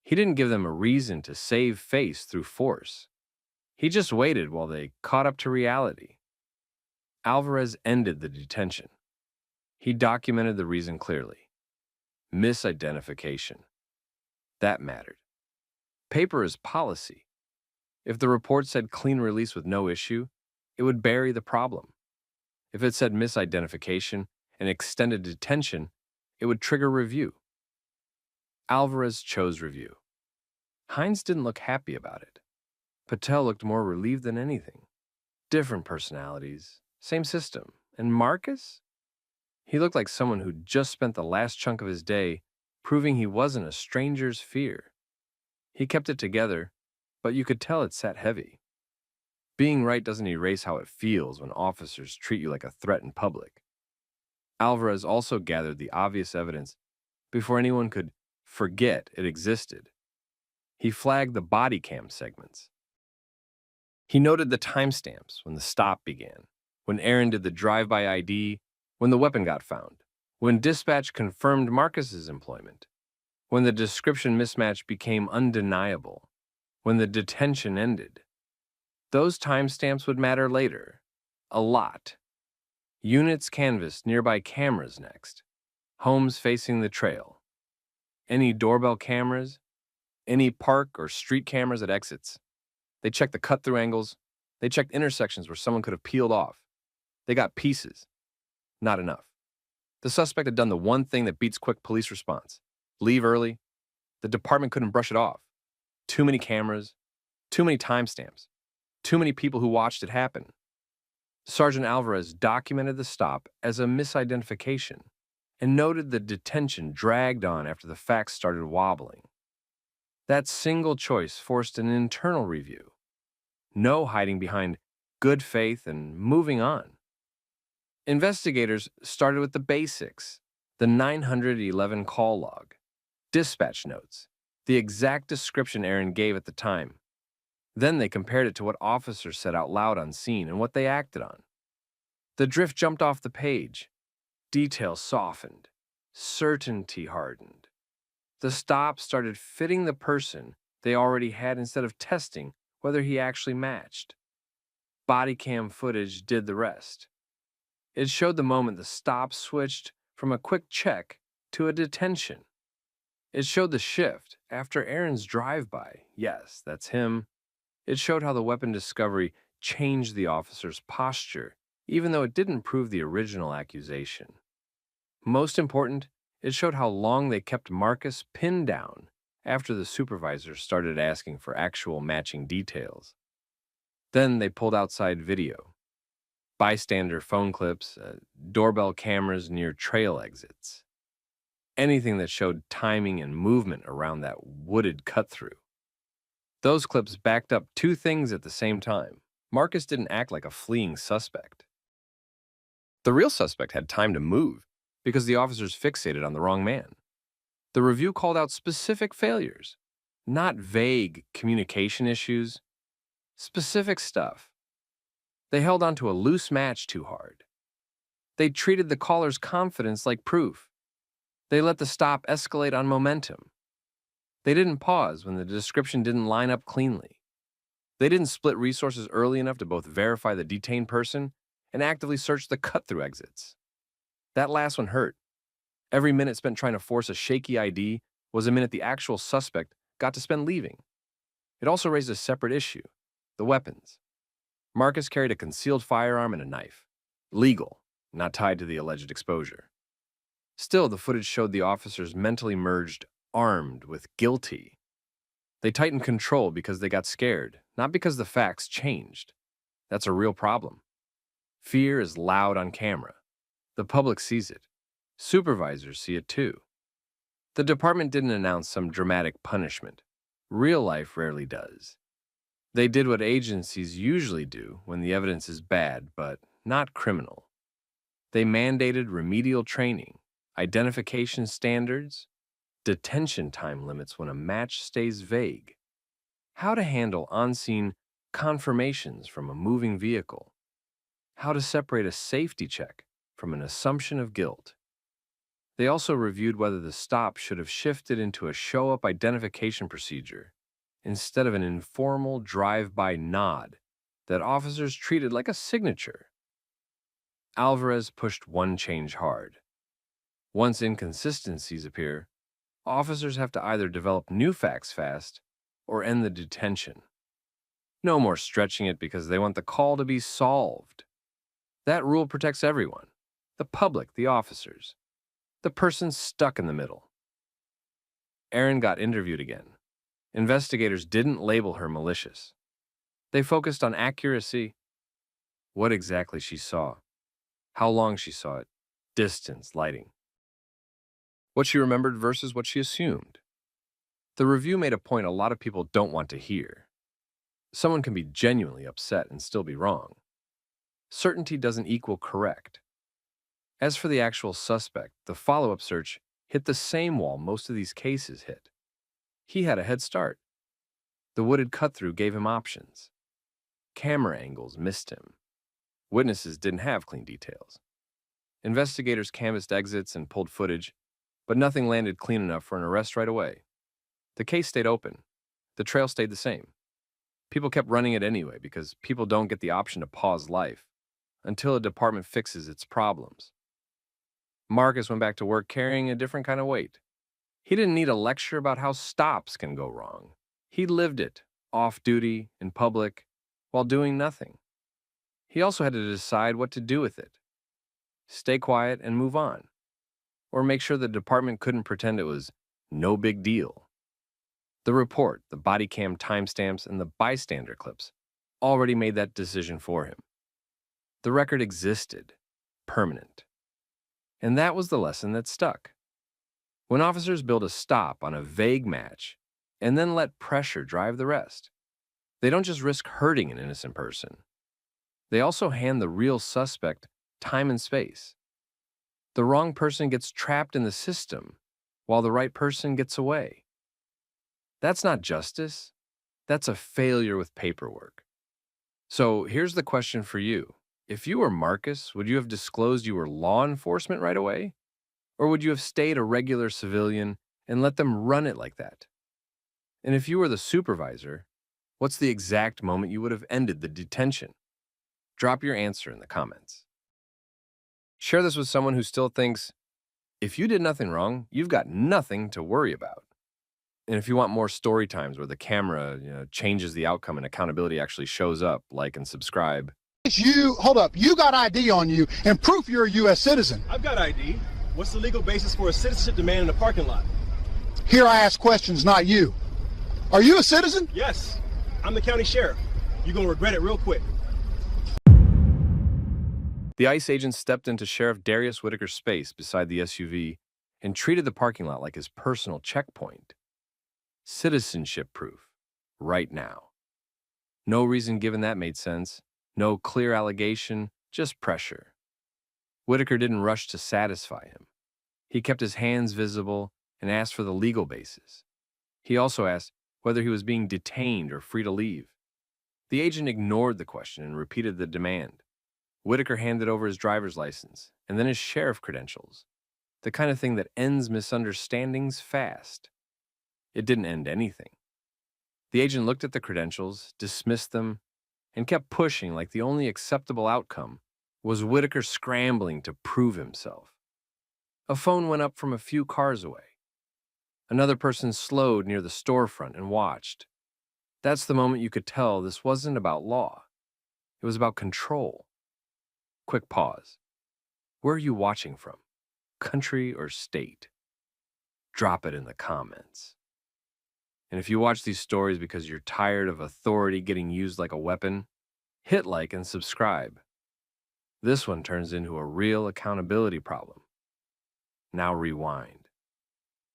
He didn't give them a reason to save face through force. He just waited while they caught up to reality. Alvarez ended the detention. He documented the reason clearly. Misidentification. That mattered. Paper is policy. If the report said clean release with no issue, it would bury the problem. If it said misidentification and extended detention, it would trigger review. Alvarez chose review. Hines didn't look happy about it. Patel looked more relieved than anything. Different personalities, same system. And Marcus? He looked like someone who'd just spent the last chunk of his day proving he wasn't a stranger's fear. He kept it together, but you could tell it sat heavy. Being right doesn't erase how it feels when officers treat you like a threat in public. Alvarez also gathered the obvious evidence before anyone could forget it existed. He flagged the Bodycam segments. He noted the timestamps when the stop began, when Erin did the drive-by ID, when the weapon got found, when dispatch confirmed Marcus's employment, when the description mismatch became undeniable, when the detention ended. Those timestamps would matter later. A lot. Units canvassed nearby cameras next. Homes facing the trail. Any doorbell cameras? Any park or street cameras at exits? They checked the cut-through angles. They checked intersections where someone could have peeled off. They got pieces. Not enough. The suspect had done the one thing that beats quick police response. Leave early. The department couldn't brush it off. Too many cameras. Too many timestamps. Too many people who watched it happen. Sergeant Alvarez documented the stop as a misidentification and noted the detention dragged on after the facts started wobbling. That single choice forced an internal review. No hiding behind good faith and moving on. Investigators started with the basics, the 911 call log, dispatch notes, the exact description Aaron gave at the time. Then they compared it to what officers said out loud on scene and what they acted on. The drift jumped off the page. Detail softened. Certainty hardened. The stop started fitting the person they already had instead of testing whether he actually matched. Bodycam footage did the rest. It showed the moment the stop switched from a quick check to a detention. It showed the shift after Aaron's drive-by. Yes, that's him. It showed how the weapon discovery changed the officer's posture, even though it didn't prove the original accusation. Most important, it showed how long they kept Marcus pinned down after the supervisor started asking for actual matching details. Then they pulled outside video. Bystander phone clips, doorbell cameras near trail exits. Anything that showed timing and movement around that wooded cut-through. Those clips backed up two things at the same time. Marcus didn't act like a fleeing suspect. The real suspect had time to move because the officers fixated on the wrong man. The review called out specific failures, not vague communication issues, specific stuff. They held on to a loose match too hard. They treated the caller's confidence like proof. They let the stop escalate on momentum. They didn't pause when the description didn't line up cleanly. They didn't split resources early enough to both verify the detained person and actively search the cut-through exits. That last one hurt. Every minute spent trying to force a shaky ID was a minute the actual suspect got to spend leaving. It also raised a separate issue, the weapons. Marcus carried a concealed firearm and a knife. Legal, not tied to the alleged exposure. Still, the footage showed the officers mentally merged armed with guilty. They tightened control because they got scared, not because the facts changed. That's a real problem. Fear is loud on camera. The public sees it. Supervisors see it too. The department didn't announce some dramatic punishment. Real life rarely does. They did what agencies usually do when the evidence is bad, but not criminal. They mandated remedial training, identification standards, detention time limits when a match stays vague, how to handle on-scene confirmations from a moving vehicle, how to separate a safety check from an assumption of guilt. They also reviewed whether the stop should have shifted into a show-up identification procedure instead of an informal drive-by nod that officers treated like a signature. Alvarez pushed one change hard. Once inconsistencies appear, officers have to either develop new facts fast or end the detention. No more stretching it because they want the call to be solved. That rule protects everyone, the public, the officers, the person stuck in the middle. Aaron got interviewed again. Investigators didn't label her malicious. They focused on accuracy, what exactly she saw, how long she saw it, distance, lighting. What she remembered versus what she assumed. The review made a point a lot of people don't want to hear. Someone can be genuinely upset and still be wrong. Certainty doesn't equal correct. As for the actual suspect, the follow-up search hit the same wall most of these cases hit. He had a head start. The wooded cut-through gave him options. Camera angles missed him. Witnesses didn't have clean details. Investigators canvassed exits and pulled footage, but nothing landed clean enough for an arrest right away. The case stayed open. The trail stayed the same. People kept running it anyway because people don't get the option to pause life. until a department fixes its problems. Marcus went back to work carrying a different kind of weight. He didn't need a lecture about how stops can go wrong. He lived it, off duty, in public, while doing nothing. He also had to decide what to do with it. Stay quiet and move on, or make sure the department couldn't pretend it was no big deal. The report, the Bodycam timestamps, and the bystander clips already made that decision for him. The record existed, permanent. And that was the lesson that stuck. When officers build a stop on a vague match and then let pressure drive the rest, they don't just risk hurting an innocent person. They also hand the real suspect time and space. The wrong person gets trapped in the system while the right person gets away. That's not justice. That's a failure with paperwork. So here's the question for you. If you were Marcus, would you have disclosed you were law enforcement right away? Or would you have stayed a regular civilian and let them run it like that? And if you were the supervisor, what's the exact moment you would have ended the detention? Drop your answer in the comments. Share this with someone who still thinks, if you did nothing wrong, you've got nothing to worry about. And if you want more story times where the camera changes the outcome and accountability actually shows up, like and subscribe. Hold up, you got ID on you and proof you're a U.S. citizen. I've got ID. What's the legal basis for a citizenship demand in the parking lot? Here I ask questions, not you. Are you a citizen? Yes, I'm the county sheriff. You're gonna regret it real quick. The ICE agent stepped into Sheriff Darius Whitaker's space beside the SUV and treated the parking lot like his personal checkpoint. Citizenship proof, right now. No reason given that made sense, no clear allegation, just pressure. Whitaker didn't rush to satisfy him. He kept his hands visible and asked for the legal basis. He also asked whether he was being detained or free to leave. The agent ignored the question and repeated the demand. Whitaker handed over his driver's license and then his sheriff credentials, the kind of thing that ends misunderstandings fast. It didn't end anything. The agent looked at the credentials, dismissed them, and kept pushing like the only acceptable outcome was Whitaker scrambling to prove himself. A phone went up from a few cars away. Another person slowed near the storefront and watched. That's the moment you could tell this wasn't about law. It was about control. Quick pause. Where are you watching from? Country or state? Drop it in the comments. And if you watch these stories because you're tired of authority getting used like a weapon, hit like and subscribe. This one turns into a real accountability problem. Now rewind.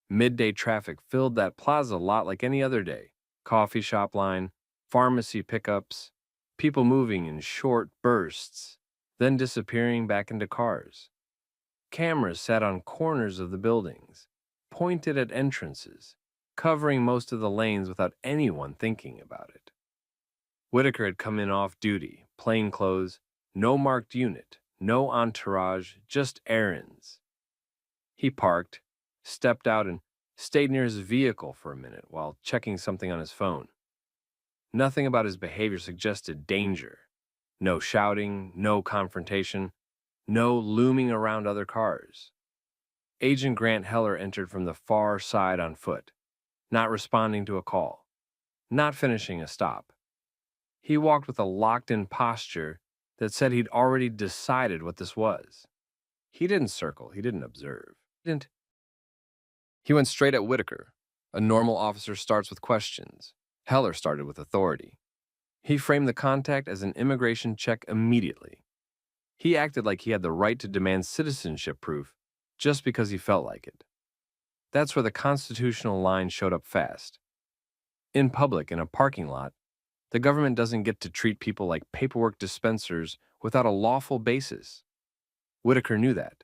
Midday traffic filled that plaza lot like any other day. Coffee shop line, pharmacy pickups, people moving in short bursts, then disappearing back into cars. Cameras sat on corners of the buildings, pointed at entrances, covering most of the lanes without anyone thinking about it. Whitaker had come in off duty, plain clothes, no marked unit, no entourage, just errands. He parked, stepped out, and stayed near his vehicle for a minute while checking something on his phone. Nothing about his behavior suggested danger. No shouting, no confrontation, no looming around other cars. Agent Grant Heller entered from the far side on foot, not responding to a call, not finishing a stop. He walked with a locked-in posture that said he'd already decided what this was. He didn't circle, he didn't observe. He went straight at Whitaker. A normal officer starts with questions. Heller started with authority. He framed the contact as an immigration check immediately. He acted like he had the right to demand citizenship proof just because he felt like it. That's where the constitutional line showed up fast. In public, in a parking lot, the government doesn't get to treat people like paperwork dispensers without a lawful basis. Whitaker knew that.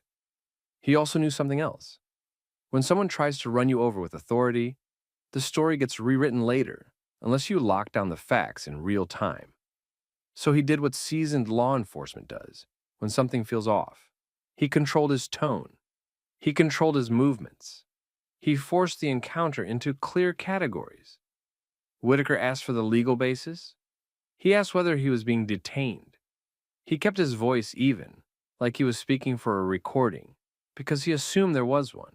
He also knew something else. When someone tries to run you over with authority, the story gets rewritten later, unless you lock down the facts in real time. So he did what seasoned law enforcement does when something feels off. He controlled his tone. He controlled his movements. He forced the encounter into clear categories. Whitaker asked for the legal basis. He asked whether he was being detained. He kept his voice even, like he was speaking for a recording, because he assumed there was one.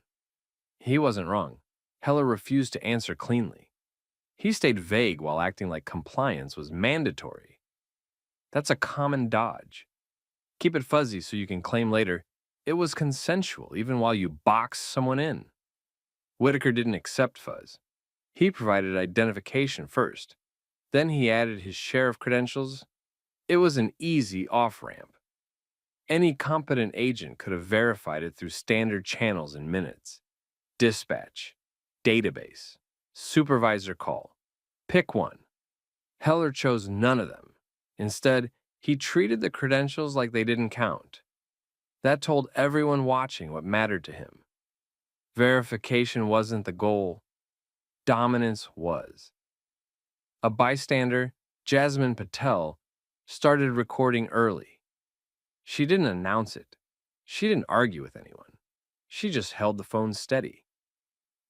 He wasn't wrong. Heller refused to answer cleanly. He stayed vague while acting like compliance was mandatory. That's a common dodge. Keep it fuzzy so you can claim later it was consensual even while you box someone in. Whitaker didn't accept fuzz. He provided identification first. Then he added his sheriff credentials. It was an easy off-ramp. Any competent agent could have verified it through standard channels in minutes. Dispatch, database, supervisor call. Pick one. Heller chose none of them. Instead, he treated the credentials like they didn't count. That told everyone watching what mattered to him. Verification wasn't the goal. Dominance was. A bystander, Jasmine Patel, started recording early. She didn't announce it. She didn't argue with anyone. She just held the phone steady.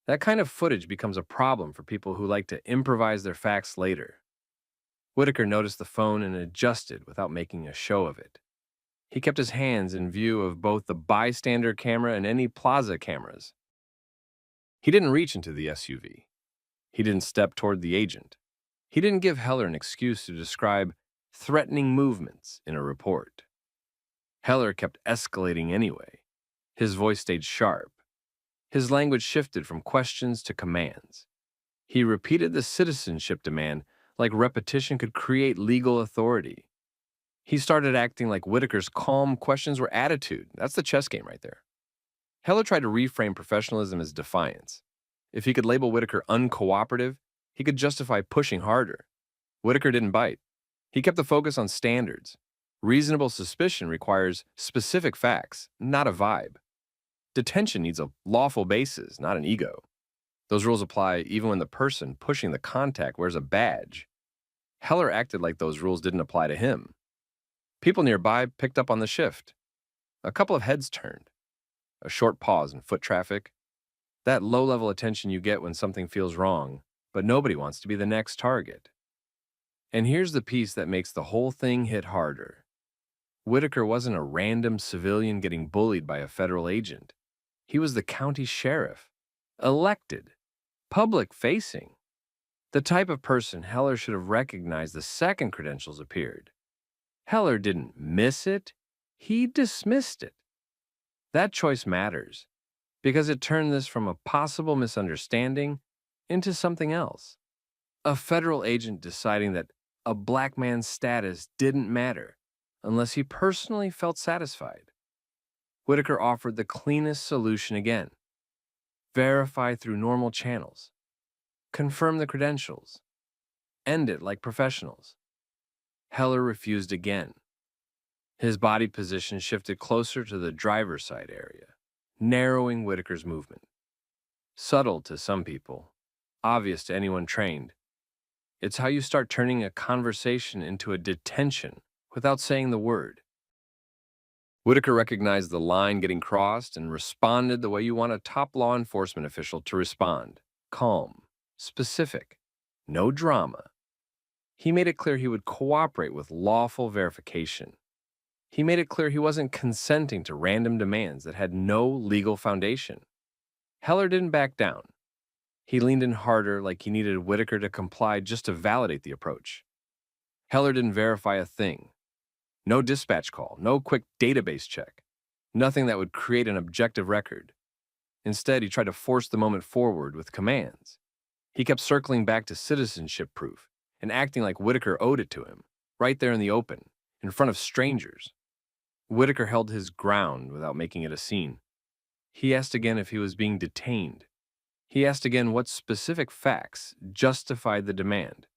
That kind of footage becomes a problem for people who like to improvise their facts later. Whitaker noticed the phone and adjusted without making a show of it. He kept his hands in view of both the bystander camera and any plaza cameras. He didn't reach into the SUV. He didn't step toward the agent. He didn't give Heller an excuse to describe threatening movements in a report. Heller kept escalating anyway. His voice stayed sharp. His language shifted from questions to commands. He repeated the citizenship demand like repetition could create legal authority. He started acting like Whitaker's calm questions were attitude. That's the chess game right there. Heller tried to reframe professionalism as defiance. If he could label Whitaker uncooperative, he could justify pushing harder. Whitaker didn't bite. He kept the focus on standards. Reasonable suspicion requires specific facts, not a vibe. Detention needs a lawful basis, not an ego. Those rules apply even when the person pushing the contact wears a badge. Heller acted like those rules didn't apply to him. People nearby picked up on the shift. A couple of heads turned. A short pause in foot traffic. That low-level attention you get when something feels wrong, but nobody wants to be the next target. And here's the piece that makes the whole thing hit harder. Whitaker wasn't a random civilian getting bullied by a federal agent. He was the county sheriff, elected, public-facing. The type of person Heller should have recognized the second credentials appeared. Heller didn't miss it, he dismissed it. That choice matters, because it turned this from a possible misunderstanding into something else. A federal agent deciding that a black man's status didn't matter unless he personally felt satisfied. Whitaker offered the cleanest solution again. Verify through normal channels. Confirm the credentials. End it like professionals. Heller refused again. His body position shifted closer to the driver's side area, narrowing Whitaker's movement. Subtle to some people, obvious to anyone trained. It's how you start turning a conversation into a detention without saying the word. Whitaker recognized the line getting crossed and responded the way you want a top law enforcement official to respond. Calm, specific, no drama. He made it clear he would cooperate with lawful verification. He made it clear he wasn't consenting to random demands that had no legal foundation. Heller didn't back down. He leaned in harder like he needed Whitaker to comply just to validate the approach. Heller didn't verify a thing. No dispatch call, no quick database check, nothing that would create an objective record. Instead, he tried to force the moment forward with commands. He kept circling back to citizenship proof and acting like Whitaker owed it to him, right there in the open, in front of strangers. Whitaker held his ground without making it a scene. He asked again if he was being detained. He asked again what specific facts justified the demand.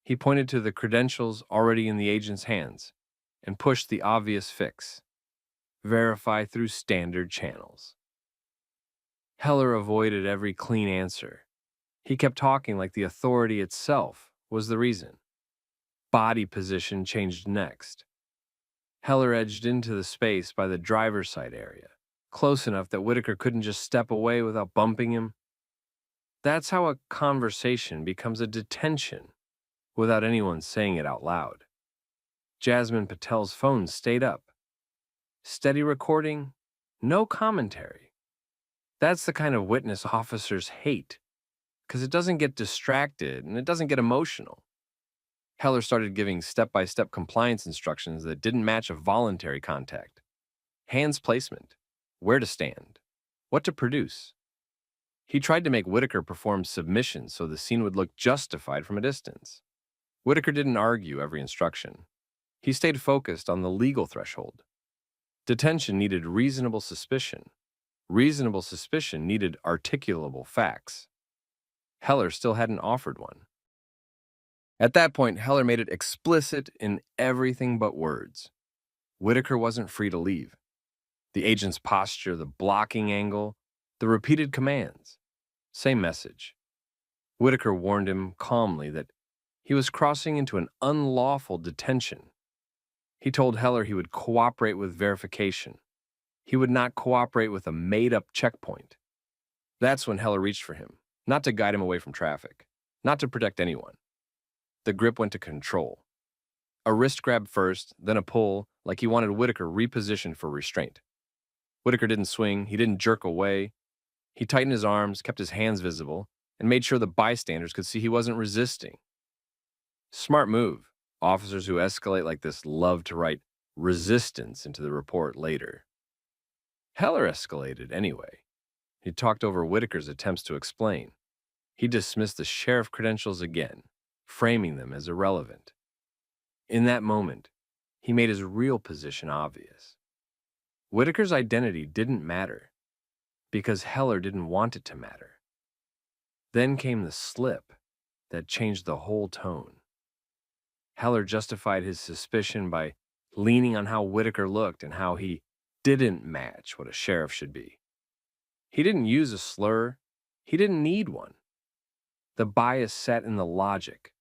He pointed to the credentials already in the agent's hands and pushed the obvious fix. Verify through standard channels. Heller avoided every clean answer. He kept talking like the authority itself was the reason. Body position changed next. Heller edged into the space by the driver's side area, close enough that Whitaker couldn't just step away without bumping him. That's how a conversation becomes a detention without anyone saying it out loud. Jasmine Patel's phone stayed up. Steady recording, no commentary. That's the kind of witness officers hate, because it doesn't get distracted and it doesn't get emotional. Heller started giving step-by-step compliance instructions that didn't match a voluntary contact. Hands placement, where to stand, what to produce. He tried to make Whitaker perform submission so the scene would look justified from a distance. Whitaker didn't argue every instruction. He stayed focused on the legal threshold. Detention needed reasonable suspicion. Reasonable suspicion needed articulable facts. Heller still hadn't offered one. At that point, Heller made it explicit in everything but words. Whitaker wasn't free to leave. The agent's posture, the blocking angle, the repeated commands. Same message. Whitaker warned him calmly that he was crossing into an unlawful detention. He told Heller he would cooperate with verification. He would not cooperate with a made-up checkpoint. That's when Heller reached for him, not to guide him away from traffic, not to protect anyone. The grip went to control. A wrist grab first, then a pull, like he wanted Whitaker repositioned for restraint. Whitaker didn't swing, he didn't jerk away. He tightened his arms, kept his hands visible, and made sure the bystanders could see he wasn't resisting. Smart move. Officers who escalate like this love to write resistance into the report later. Heller escalated anyway. He talked over Whitaker's attempts to explain. He dismissed the sheriff credentials again, framing them as irrelevant. In that moment, he made his real position obvious. Whitaker's identity didn't matter because Heller didn't want it to matter. Then came the slip that changed the whole tone. Heller justified his suspicion by leaning on how Whitaker looked and how he didn't match what a sheriff should be. He didn't use a slur. He didn't need one. The bias sat in the logic.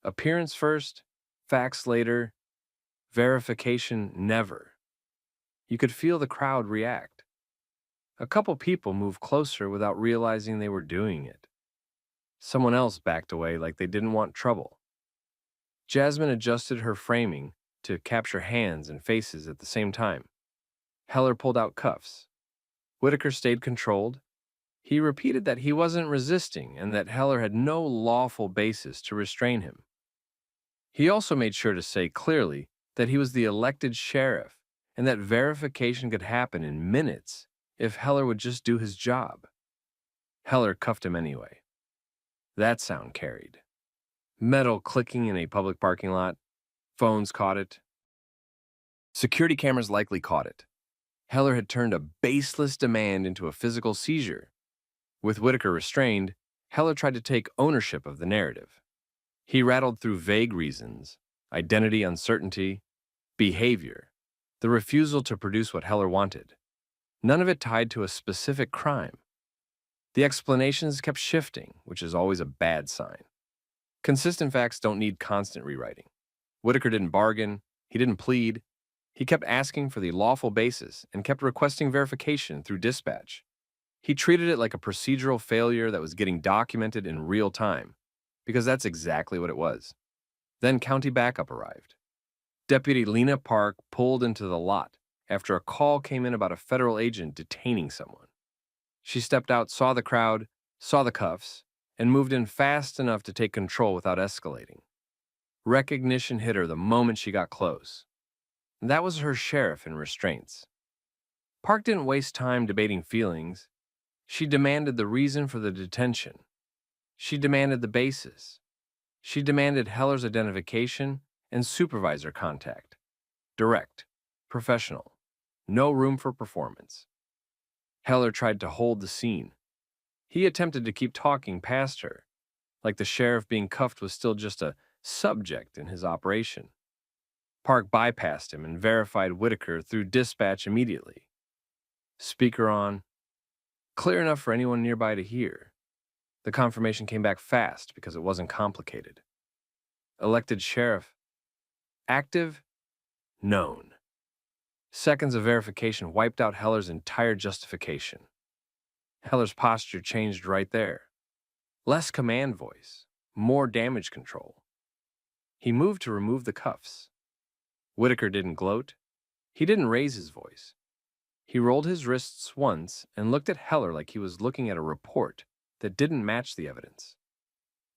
Appearance first, facts later, verification never. You could feel the crowd react. A couple people moved closer without realizing they were doing it. Someone else backed away like they didn't want trouble. Jasmine adjusted her framing to capture hands and faces at the same time. Heller pulled out cuffs. Whitaker stayed controlled. He repeated that he wasn't resisting and that Heller had no lawful basis to restrain him. He also made sure to say clearly that he was the elected sheriff and that verification could happen in minutes if Heller would just do his job. Heller cuffed him anyway. That sound carried. Metal clicking in a public parking lot. Phones caught it. Security cameras likely caught it. Heller had turned a baseless demand into a physical seizure. With Whitaker restrained, Heller tried to take ownership of the narrative. He rattled through vague reasons, identity uncertainty, behavior, the refusal to produce what Heller wanted. None of it tied to a specific crime. The explanations kept shifting, which is always a bad sign. Consistent facts don't need constant rewriting. Whitaker didn't bargain, he didn't plead. He kept asking for the lawful basis and kept requesting verification through dispatch. He treated it like a procedural failure that was getting documented in real time, because that's exactly what it was. Then county backup arrived. Deputy Lena Park pulled into the lot after a call came in about a federal agent detaining someone. She stepped out, saw the crowd, saw the cuffs, and moved in fast enough to take control without escalating. Recognition hit her the moment she got close. That was her sheriff in restraints. Park didn't waste time debating feelings. She demanded the reason for the detention. She demanded the basis. She demanded Heller's identification and supervisor contact. Direct, professional, no room for performance. Heller tried to hold the scene. He attempted to keep talking past her, like the sheriff being cuffed was still just a subject in his operation. Park bypassed him and verified Whitaker through dispatch immediately. Speaker on, clear enough for anyone nearby to hear. The confirmation came back fast because it wasn't complicated. Elected sheriff. Active? Known. Seconds of verification wiped out Heller's entire justification. Heller's posture changed right there. Less command voice, more damage control. He moved to remove the cuffs. Whitaker didn't gloat. He didn't raise his voice. He rolled his wrists once and looked at Heller like he was looking at a report that didn't match the evidence.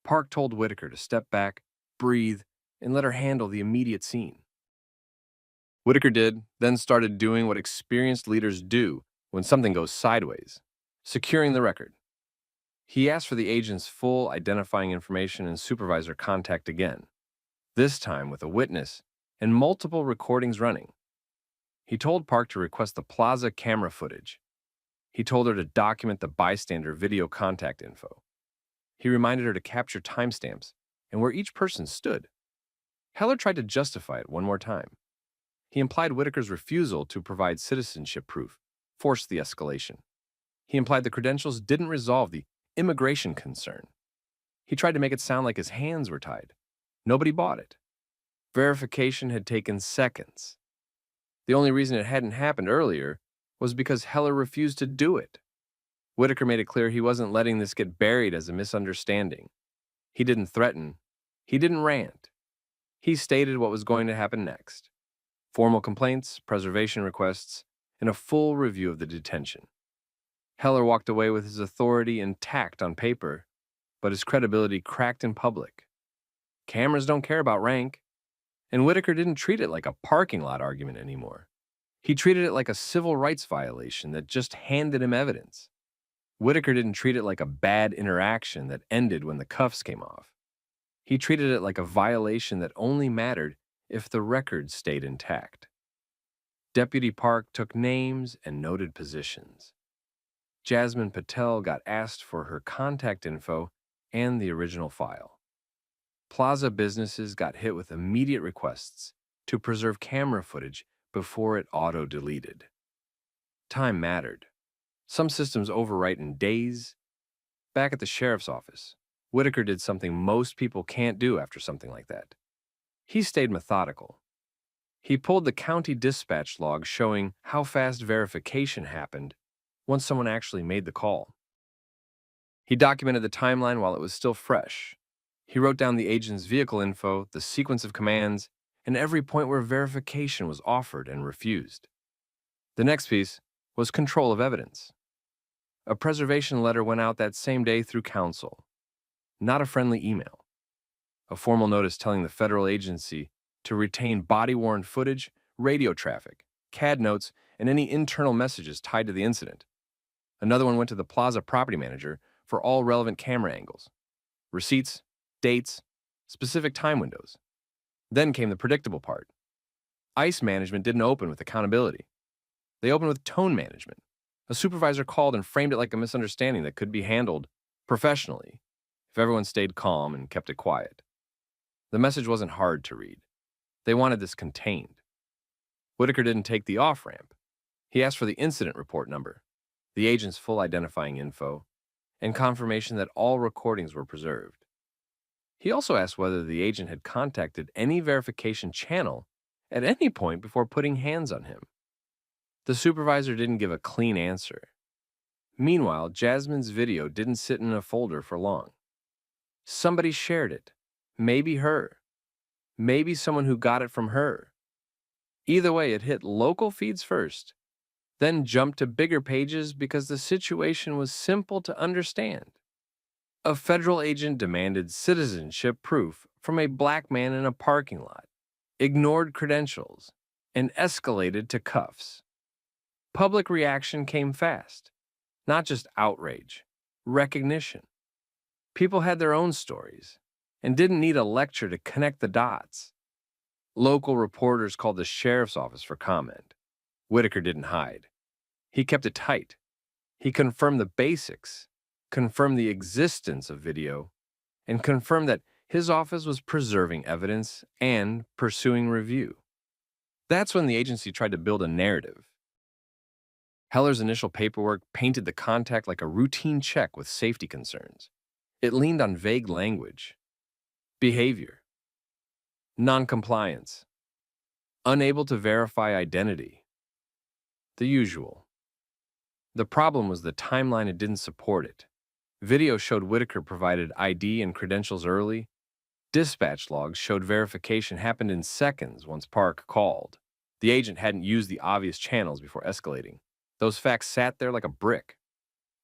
Park told Whitaker to step back, breathe, and let her handle the immediate scene. Whitaker did, then started doing what experienced leaders do when something goes sideways, securing the record. He asked for the agent's full identifying information and supervisor contact again, this time with a witness and multiple recordings running. He told Park to request the plaza camera footage. He told her to document the bystander video contact info. He reminded her to capture timestamps and where each person stood. Heller tried to justify it one more time. He implied Whitaker's refusal to provide citizenship proof forced the escalation. He implied the credentials didn't resolve the immigration concern. He tried to make it sound like his hands were tied. Nobody bought it. Verification had taken seconds. The only reason it hadn't happened earlier was because Heller refused to do it. Whitaker made it clear he wasn't letting this get buried as a misunderstanding. He didn't threaten. He didn't rant. He stated what was going to happen next. Formal complaints, preservation requests, and a full review of the detention. Heller walked away with his authority intact on paper, but his credibility cracked in public. Cameras don't care about rank, and Whitaker didn't treat it like a parking lot argument anymore. He treated it like a civil rights violation that just handed him evidence. Whitaker didn't treat it like a bad interaction that ended when the cuffs came off. He treated it like a violation that only mattered if the record stayed intact. Deputy Park took names and noted positions. Jasmine Patel got asked for her contact info and the original file. Plaza businesses got hit with immediate requests to preserve camera footage before it auto-deleted. Time mattered. Some systems overwrite in days. Back at the sheriff's office, Whitaker did something most people can't do after something like that. He stayed methodical. He pulled the county dispatch log showing how fast verification happened once someone actually made the call. He documented the timeline while it was still fresh. He wrote down the agent's vehicle info, the sequence of commands, and every point where verification was offered and refused. The next piece was control of evidence. A preservation letter went out that same day through counsel, not a friendly email. A formal notice telling the federal agency to retain body-worn footage, radio traffic, CAD notes, and any internal messages tied to the incident. Another one went to the plaza property manager for all relevant camera angles, receipts, dates, specific time windows. Then came the predictable part. ICE management didn't open with accountability. They opened with tone management. A supervisor called and framed it like a misunderstanding that could be handled professionally if everyone stayed calm and kept it quiet. The message wasn't hard to read. They wanted this contained. Whitaker didn't take the off-ramp. He asked for the incident report number, the agent's full identifying info, and confirmation that all recordings were preserved. He also asked whether the agent had contacted any verification channel at any point before putting hands on him. The supervisor didn't give a clean answer. Meanwhile, Jasmine's video didn't sit in a folder for long. Somebody shared it. Maybe her. Maybe someone who got it from her. Either way, it hit local feeds first, then jumped to bigger pages because the situation was simple to understand. A federal agent demanded citizenship proof from a black man in a parking lot, ignored credentials, and escalated to cuffs. Public reaction came fast, not just outrage, recognition. People had their own stories and didn't need a lecture to connect the dots. Local reporters called the sheriff's office for comment. Whitaker didn't hide. He kept it tight. He confirmed the basics, confirmed the existence of video, and confirmed that his office was preserving evidence and pursuing review. That's when the agency tried to build a narrative. Heller's initial paperwork painted the contact like a routine check with safety concerns. It leaned on vague language, behavior, noncompliance, unable to verify identity, the usual. The problem was the timeline it didn't support it. Video showed Whitaker provided ID and credentials early, Dispatch logs showed verification happened in seconds once Park called. The agent hadn't used the obvious channels before escalating. Those facts sat there like a brick.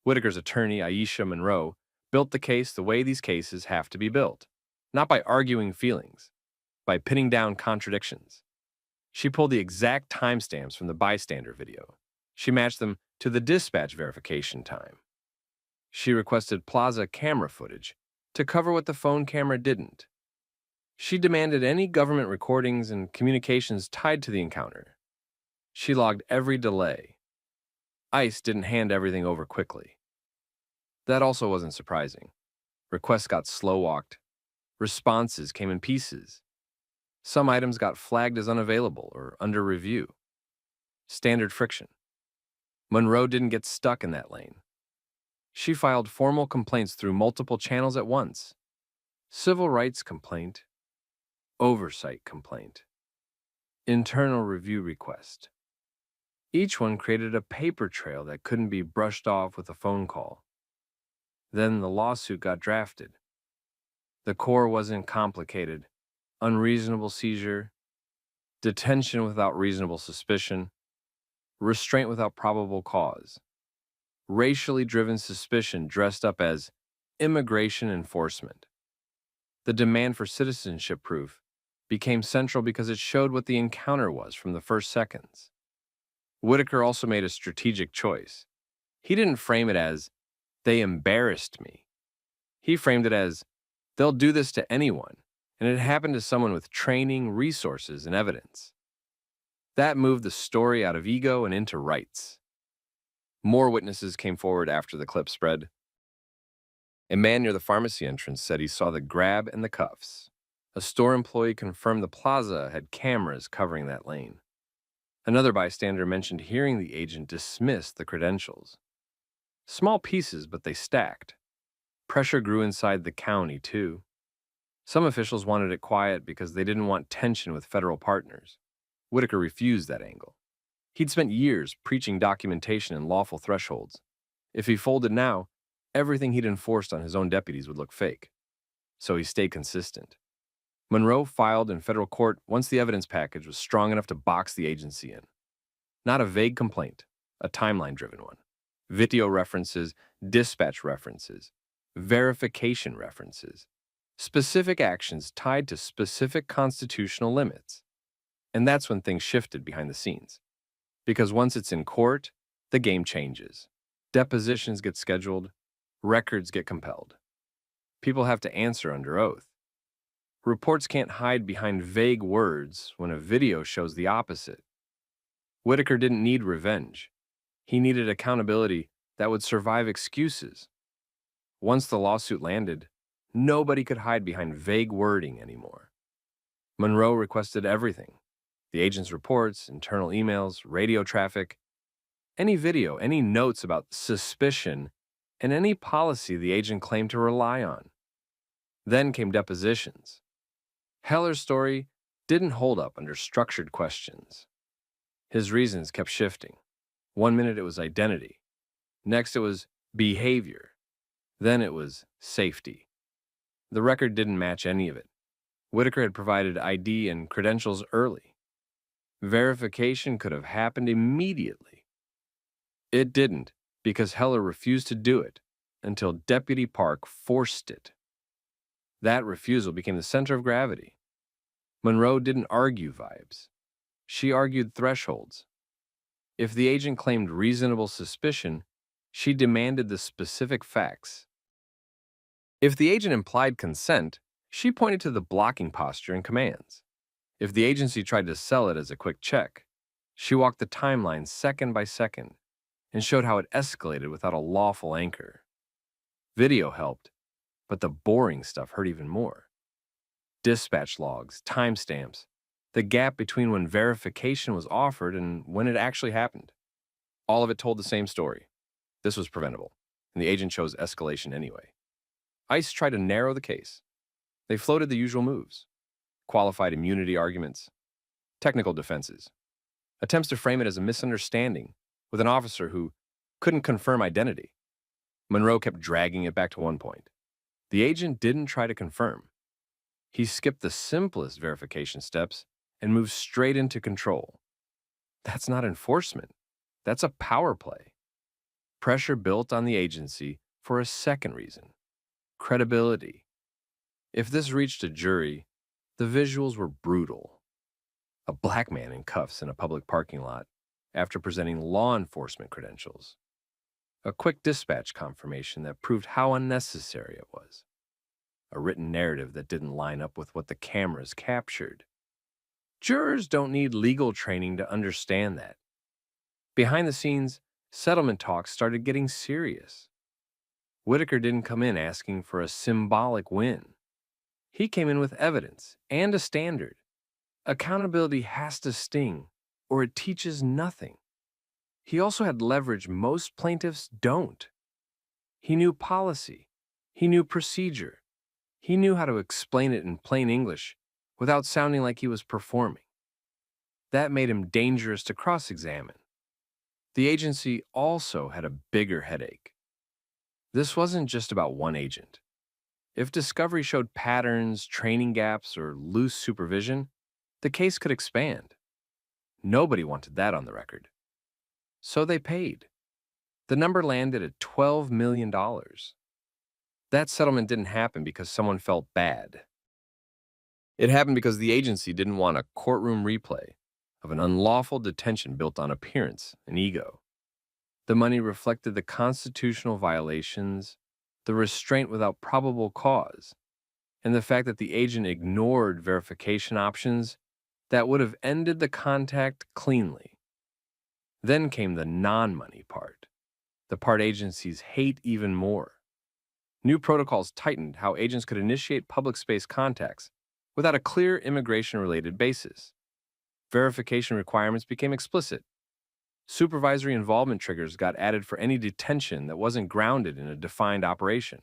Whitaker's attorney, Aisha Monroe, built the case the way these cases have to be built, not by arguing feelings, by pinning down contradictions. She pulled the exact timestamps from the bystander video. She matched them to the dispatch verification time. She requested plaza camera footage to cover what the phone camera didn't. She demanded any government recordings and communications tied to the encounter. She logged every delay. ICE didn't hand everything over quickly. That also wasn't surprising. Requests got slow-walked. Responses came in pieces. Some items got flagged as unavailable or under review. Standard friction. Monroe didn't get stuck in that lane. She filed formal complaints through multiple channels at once. Civil rights complaint, oversight complaint, internal review request. Each one created a paper trail that couldn't be brushed off with a phone call. Then the lawsuit got drafted. The core wasn't complicated. Unreasonable seizure, detention without reasonable suspicion, restraint without probable cause, racially driven suspicion dressed up as immigration enforcement. The demand for citizenship proof became central because it showed what the encounter was from the first seconds. Whitaker also made a strategic choice. He didn't frame it as, "They embarrassed me." He framed it as, "They'll do this to anyone," and it happened to someone with training, resources, and evidence. That moved the story out of ego and into rights. More witnesses came forward after the clip spread. A man near the pharmacy entrance said he saw the grab and the cuffs. A store employee confirmed the plaza had cameras covering that lane. Another bystander mentioned hearing the agent dismiss the credentials. Small pieces, but they stacked. Pressure grew inside the county, too. Some officials wanted it quiet because they didn't want tension with federal partners. Whitaker refused that angle. He'd spent years preaching documentation and lawful thresholds. If he folded now, everything he'd enforced on his own deputies would look fake. So he stayed consistent. Monroe filed in federal court once the evidence package was strong enough to box the agency in. Not a vague complaint, a timeline-driven one. Video references, dispatch references, verification references, specific actions tied to specific constitutional limits. And that's when things shifted behind the scenes. Because once it's in court, the game changes. Depositions get scheduled, records get compelled. People have to answer under oath. Reports can't hide behind vague words when a video shows the opposite. Whitaker didn't need revenge. He needed accountability that would survive excuses. Once the lawsuit landed, nobody could hide behind vague wording anymore. Monroe requested everything: the agent's reports, internal emails, radio traffic, any video, any notes about suspicion, and any policy the agent claimed to rely on. Then came depositions. Heller's story didn't hold up under structured questions. His reasons kept shifting. One minute it was identity. Next it was behavior. Then it was safety. The record didn't match any of it. Whitaker had provided ID and credentials early. Verification could have happened immediately. It didn't because Heller refused to do it until Deputy Park forced it. That refusal became the center of gravity. Monroe didn't argue vibes. She argued thresholds. If the agent claimed reasonable suspicion, she demanded the specific facts. If the agent implied consent, she pointed to the blocking posture and commands. If the agency tried to sell it as a quick check, she walked the timeline second by second and showed how it escalated without a lawful anchor. Video helped, but the boring stuff hurt even more. Dispatch logs, timestamps, the gap between when verification was offered and when it actually happened. All of it told the same story. This was preventable, and the agent chose escalation anyway. ICE tried to narrow the case. They floated the usual moves: qualified immunity arguments, technical defenses, attempts to frame it as a misunderstanding with an officer who couldn't confirm identity. Monroe kept dragging it back to one point. The agent didn't try to confirm. He skipped the simplest verification steps and moved straight into control. That's not enforcement. That's a power play. Pressure built on the agency for a second reason: credibility. If this reached a jury, the visuals were brutal. A black man in cuffs in a public parking lot after presenting law enforcement credentials. A quick dispatch confirmation that proved how unnecessary it was. A written narrative that didn't line up with what the cameras captured. Jurors don't need legal training to understand that. Behind the scenes, settlement talks started getting serious. Whitaker didn't come in asking for a symbolic win. He came in with evidence and a standard. Accountability has to sting, or it teaches nothing. He also had leverage most plaintiffs don't. He knew policy. He knew procedure. He knew how to explain it in plain English without sounding like he was performing. That made him dangerous to cross-examine. The agency also had a bigger headache. This wasn't just about one agent. If discovery showed patterns, training gaps, or loose supervision, the case could expand. Nobody wanted that on the record. So they paid. The number landed at $12 million. That settlement didn't happen because someone felt bad. It happened because the agency didn't want a courtroom replay of an unlawful detention built on appearance and ego. The money reflected the constitutional violations, the restraint without probable cause, and the fact that the agent ignored verification options that would have ended the contact cleanly. Then came the non-money part, the part agencies hate even more. New protocols tightened how agents could initiate public space contacts without a clear immigration-related basis. Verification requirements became explicit. Supervisory involvement triggers got added for any detention that wasn't grounded in a defined operation.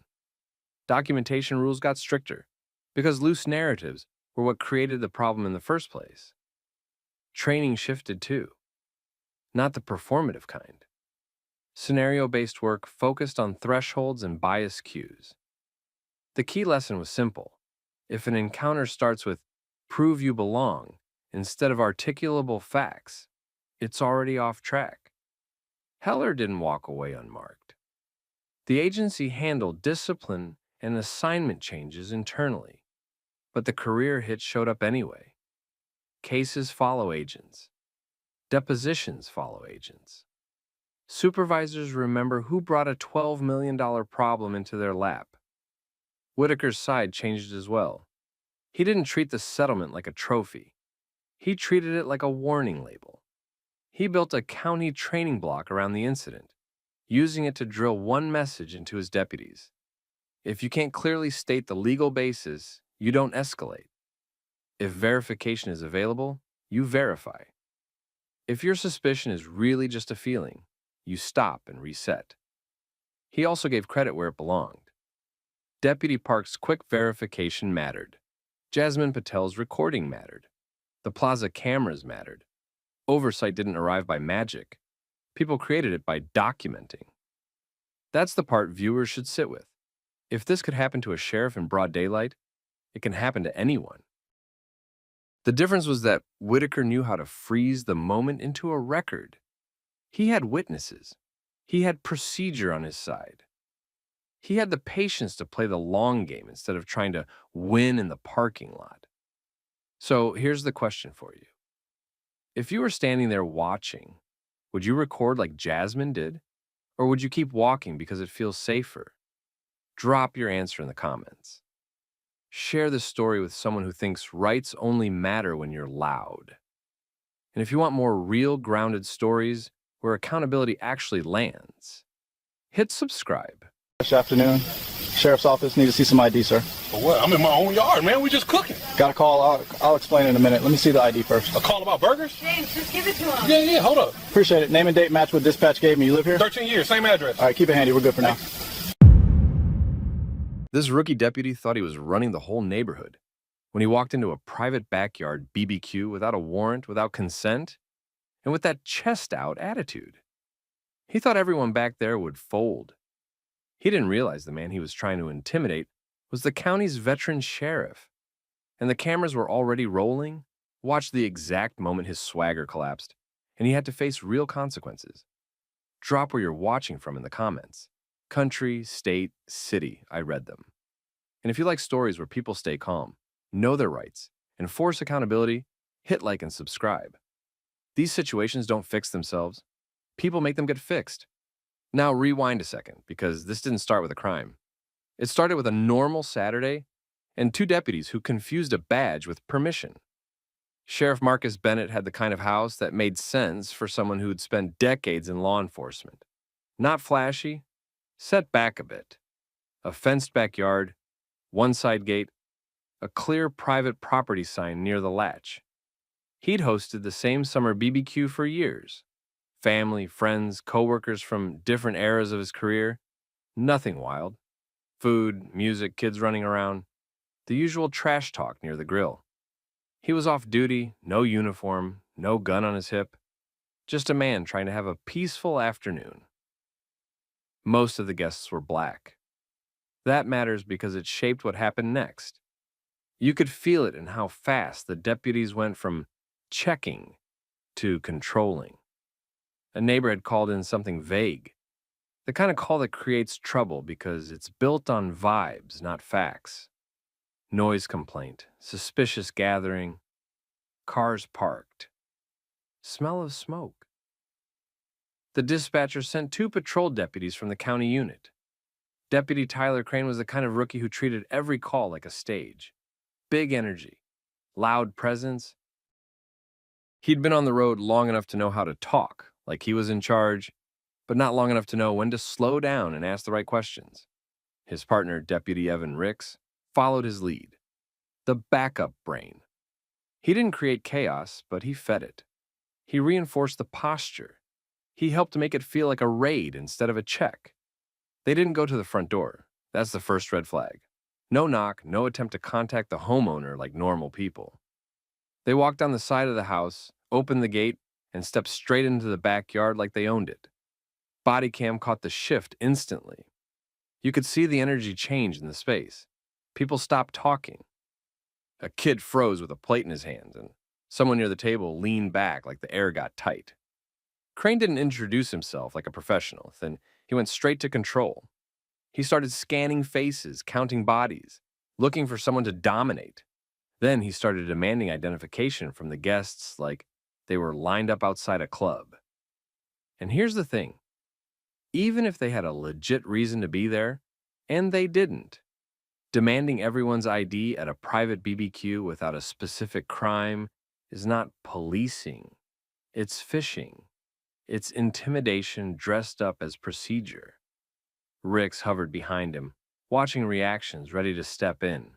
Documentation rules got stricter because loose narratives were what created the problem in the first place. Training shifted too, not the performative kind. Scenario-based work focused on thresholds and bias cues. The key lesson was simple. If an encounter starts with "prove you belong" instead of articulable facts, it's already off track. Heller didn't walk away unmarked. The agency handled discipline and assignment changes internally, but the career hit showed up anyway. Cases follow agents. Depositions follow agents. Supervisors remember who brought a $12 million problem into their lap. Whitaker's side changed as well. He didn't treat the settlement like a trophy. He treated it like a warning label. He built a county training block around the incident, using it to drill one message into his deputies. If you can't clearly state the legal basis, you don't escalate. If verification is available, you verify. If your suspicion is really just a feeling, you stop and reset. He also gave credit where it belonged. Deputy Park's quick verification mattered. Jasmine Patel's recording mattered. The plaza cameras mattered. Oversight didn't arrive by magic. People created it by documenting. That's the part viewers should sit with. If this could happen to a sheriff in broad daylight, it can happen to anyone. The difference was that Whitaker knew how to freeze the moment into a record. He had witnesses. He had procedure on his side. He had the patience to play the long game instead of trying to win in the parking lot. So here's the question for you. If you were standing there watching, would you record like Jasmine did? Or would you keep walking because it feels safer? Drop your answer in the comments. Share this story with someone who thinks rights only matter when you're loud. And if you want more real, grounded stories where accountability actually lands, hit subscribe. This afternoon, Sheriff's Office, need to see some ID, sir. For what? I'm in my own yard, man. We just cooking. Got a call. I'll explain in a minute. Let me see the ID first. A call about burgers? James, just give it to him. Yeah, hold up. Appreciate it. Name and date match what dispatch gave me. You live here? 13 years, same address. All right, keep it handy. We're good for now. This rookie deputy thought he was running the whole neighborhood when he walked into a private backyard BBQ without a warrant, without consent, and with that chest-out attitude. He thought everyone back there would fold. He didn't realize the man he was trying to intimidate was the county's veteran sheriff. and the cameras were already rolling, watched the exact moment his swagger collapsed, and he had to face real consequences. Drop where you're watching from in the comments. Country, state, city, I read them. And if you like stories where people stay calm, know their rights, and force accountability, hit like and subscribe. These situations don't fix themselves. People make them get fixed. Now rewind a second, because this didn't start with a crime. It started with a normal Saturday and two deputies who confused a badge with permission. Sheriff Marcus Bennett had the kind of house that made sense for someone who'd spent decades in law enforcement. Not flashy, set back a bit. A fenced backyard, one side gate, a clear private property sign near the latch. He'd hosted the same summer BBQ for years. Family, friends, coworkers from different eras of his career. Nothing wild. Food, music, kids running around. The usual trash talk near the grill. He was off duty, no uniform, no gun on his hip. Just a man trying to have a peaceful afternoon. Most of the guests were black. That matters because it shaped what happened next. You could feel it in how fast the deputies went from checking to controlling. A neighbor had called in something vague, the kind of call that creates trouble because it's built on vibes, not facts. Noise complaint, suspicious gathering, cars parked, smell of smoke. The dispatcher sent 2 patrol deputies from the county unit. Deputy Tyler Crane was the kind of rookie who treated every call like a stage. Big energy, loud presence. He'd been on the road long enough to know how to talk, like he was in charge, but not long enough to know when to slow down and ask the right questions. His partner, Deputy Evan Ricks, followed his lead. The backup brain. He didn't create chaos, but he fed it. He reinforced the posture. He helped make it feel like a raid instead of a check. They didn't go to the front door. That's the first red flag. No knock, no attempt to contact the homeowner like normal people. They walked down the side of the house, opened the gate, and stepped straight into the backyard like they owned it. Bodycam caught the shift instantly. You could see the energy change in the space. People stopped talking. A kid froze with a plate in his hand, and someone near the table leaned back like the air got tight. Crane didn't introduce himself like a professional, then he went straight to control. He started scanning faces, counting bodies, looking for someone to dominate. Then he started demanding identification from the guests like they were lined up outside a club. And here's the thing. Even if they had a legit reason to be there, and they didn't, demanding everyone's ID at a private BBQ without a specific crime is not policing. It's fishing. It's intimidation dressed up as procedure. Ricks hovered behind him, watching reactions, ready to step in.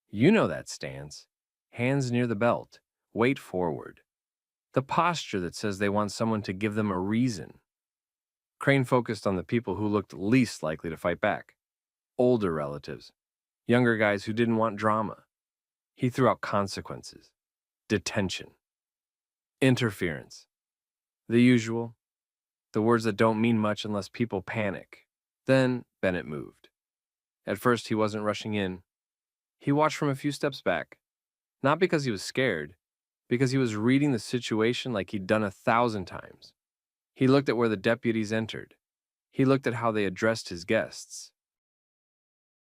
You know that stance. Hands near the belt, weight forward. The posture that says they want someone to give them a reason. Crane focused on the people who looked least likely to fight back. Older relatives. Younger guys who didn't want drama. He threw out consequences. Detention. Interference. The usual. The words that don't mean much unless people panic. Then Bennett moved. At first, he wasn't rushing in. He watched from a few steps back. Not because he was scared, because he was reading the situation like he'd done 1,000 times. He looked at where the deputies entered. He looked at how they addressed his guests.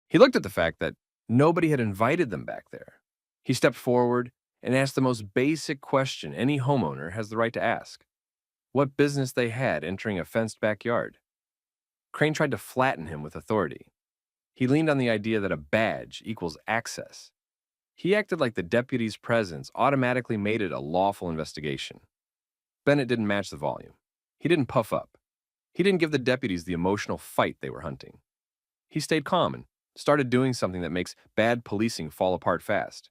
He looked at the fact that nobody had invited them back there. He stepped forward and asked the most basic question any homeowner has the right to ask. What business they had entering a fenced backyard. Crane tried to flatten him with authority. He leaned on the idea that a badge equals access. He acted like the deputy's presence automatically made it a lawful investigation. Bennett didn't match the volume. He didn't puff up. He didn't give the deputies the emotional fight they were hunting. He stayed calm and started doing something that makes bad policing fall apart fast.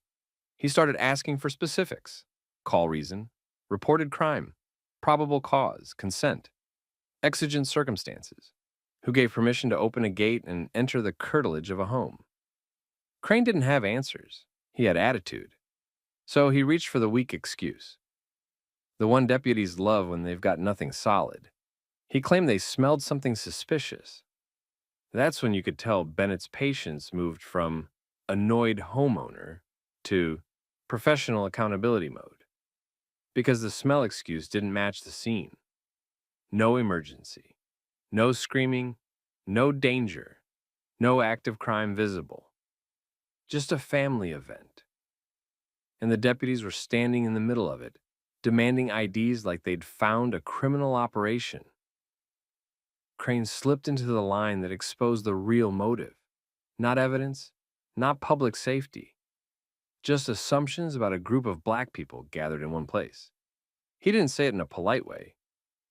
He started asking for specifics. Call reason, reported crime, probable cause, consent, exigent circumstances, who gave permission to open a gate and enter the curtilage of a home. Crane didn't have answers. He had attitude. So he reached for the weak excuse. The one deputies love when they've got nothing solid. He claimed they smelled something suspicious. That's when you could tell Bennett's patience moved from annoyed homeowner to professional accountability mode, because the smell excuse didn't match the scene. No emergency, no screaming, no danger, no active crime visible. Just a family event. And the deputies were standing in the middle of it, demanding IDs like they'd found a criminal operation. Crane slipped into the line that exposed the real motive. Not evidence, not public safety. Just assumptions about a group of black people gathered in one place. He didn't say it in a polite way.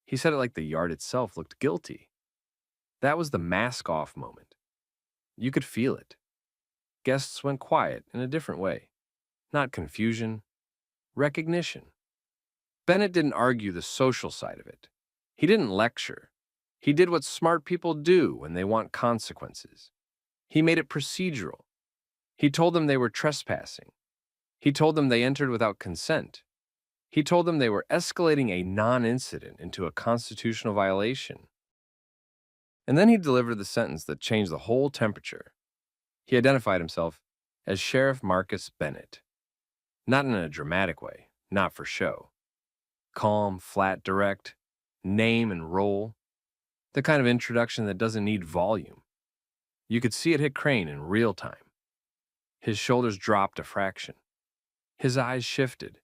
He said it like the yard itself looked guilty. That was the mask-off moment. You could feel it. Guests went quiet in a different way. Not confusion, recognition. Bennett didn't argue the social side of it. He didn't lecture. He did what smart people do when they want consequences. He made it procedural. He told them they were trespassing. He told them they entered without consent. He told them they were escalating a non-incident into a constitutional violation. And then he delivered the sentence that changed the whole temperature. He identified himself as Sheriff Marcus Bennett. Not in a dramatic way, not for show. Calm, flat, direct, name and role. The kind of introduction that doesn't need volume. You could see it hit Crane in real time. His shoulders dropped a fraction. His eyes shifted.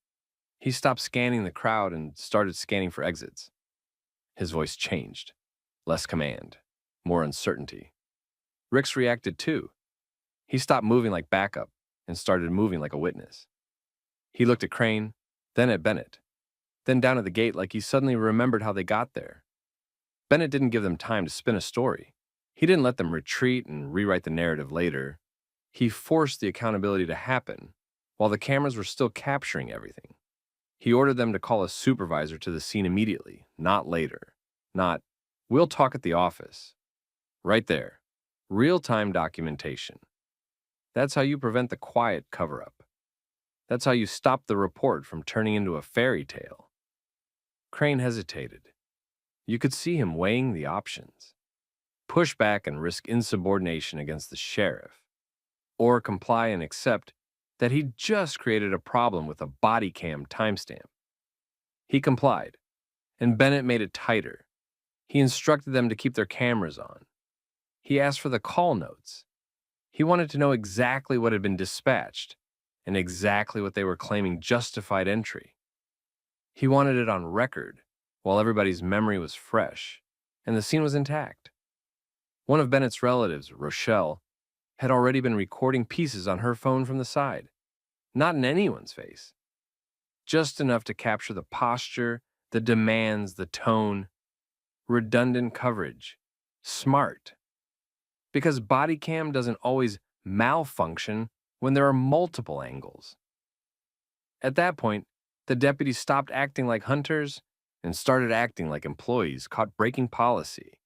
He stopped scanning the crowd and started scanning for exits. His voice changed. Less command, more uncertainty. Ricks reacted too. He stopped moving like backup and started moving like a witness. He looked at Crane, then at Bennett, then down at the gate like he suddenly remembered how they got there. Bennett didn't give them time to spin a story. He didn't let them retreat and rewrite the narrative later. He forced the accountability to happen while the cameras were still capturing everything. He ordered them to call a supervisor to the scene immediately, not later. Not, we'll talk at the office. Right there. Real-time documentation. That's how you prevent the quiet cover-up. That's how you stop the report from turning into a fairy tale. Crane hesitated. You could see him weighing the options. Push back and risk insubordination against the sheriff. Or comply and accept that he'd just created a problem with a Bodycam timestamp. He complied, and Bennett made it tighter. He instructed them to keep their cameras on. He asked for the call notes. He wanted to know exactly what had been dispatched and exactly what they were claiming justified entry. He wanted it on record while everybody's memory was fresh and the scene was intact. One of Bennett's relatives, Rochelle, had already been recording pieces on her phone from the side. Not in anyone's face. Just enough to capture the posture, the demands, the tone. Redundant coverage. Smart. Because Bodycam doesn't always malfunction when there are multiple angles. At that point, the deputies stopped acting like hunters and started acting like employees caught breaking policy.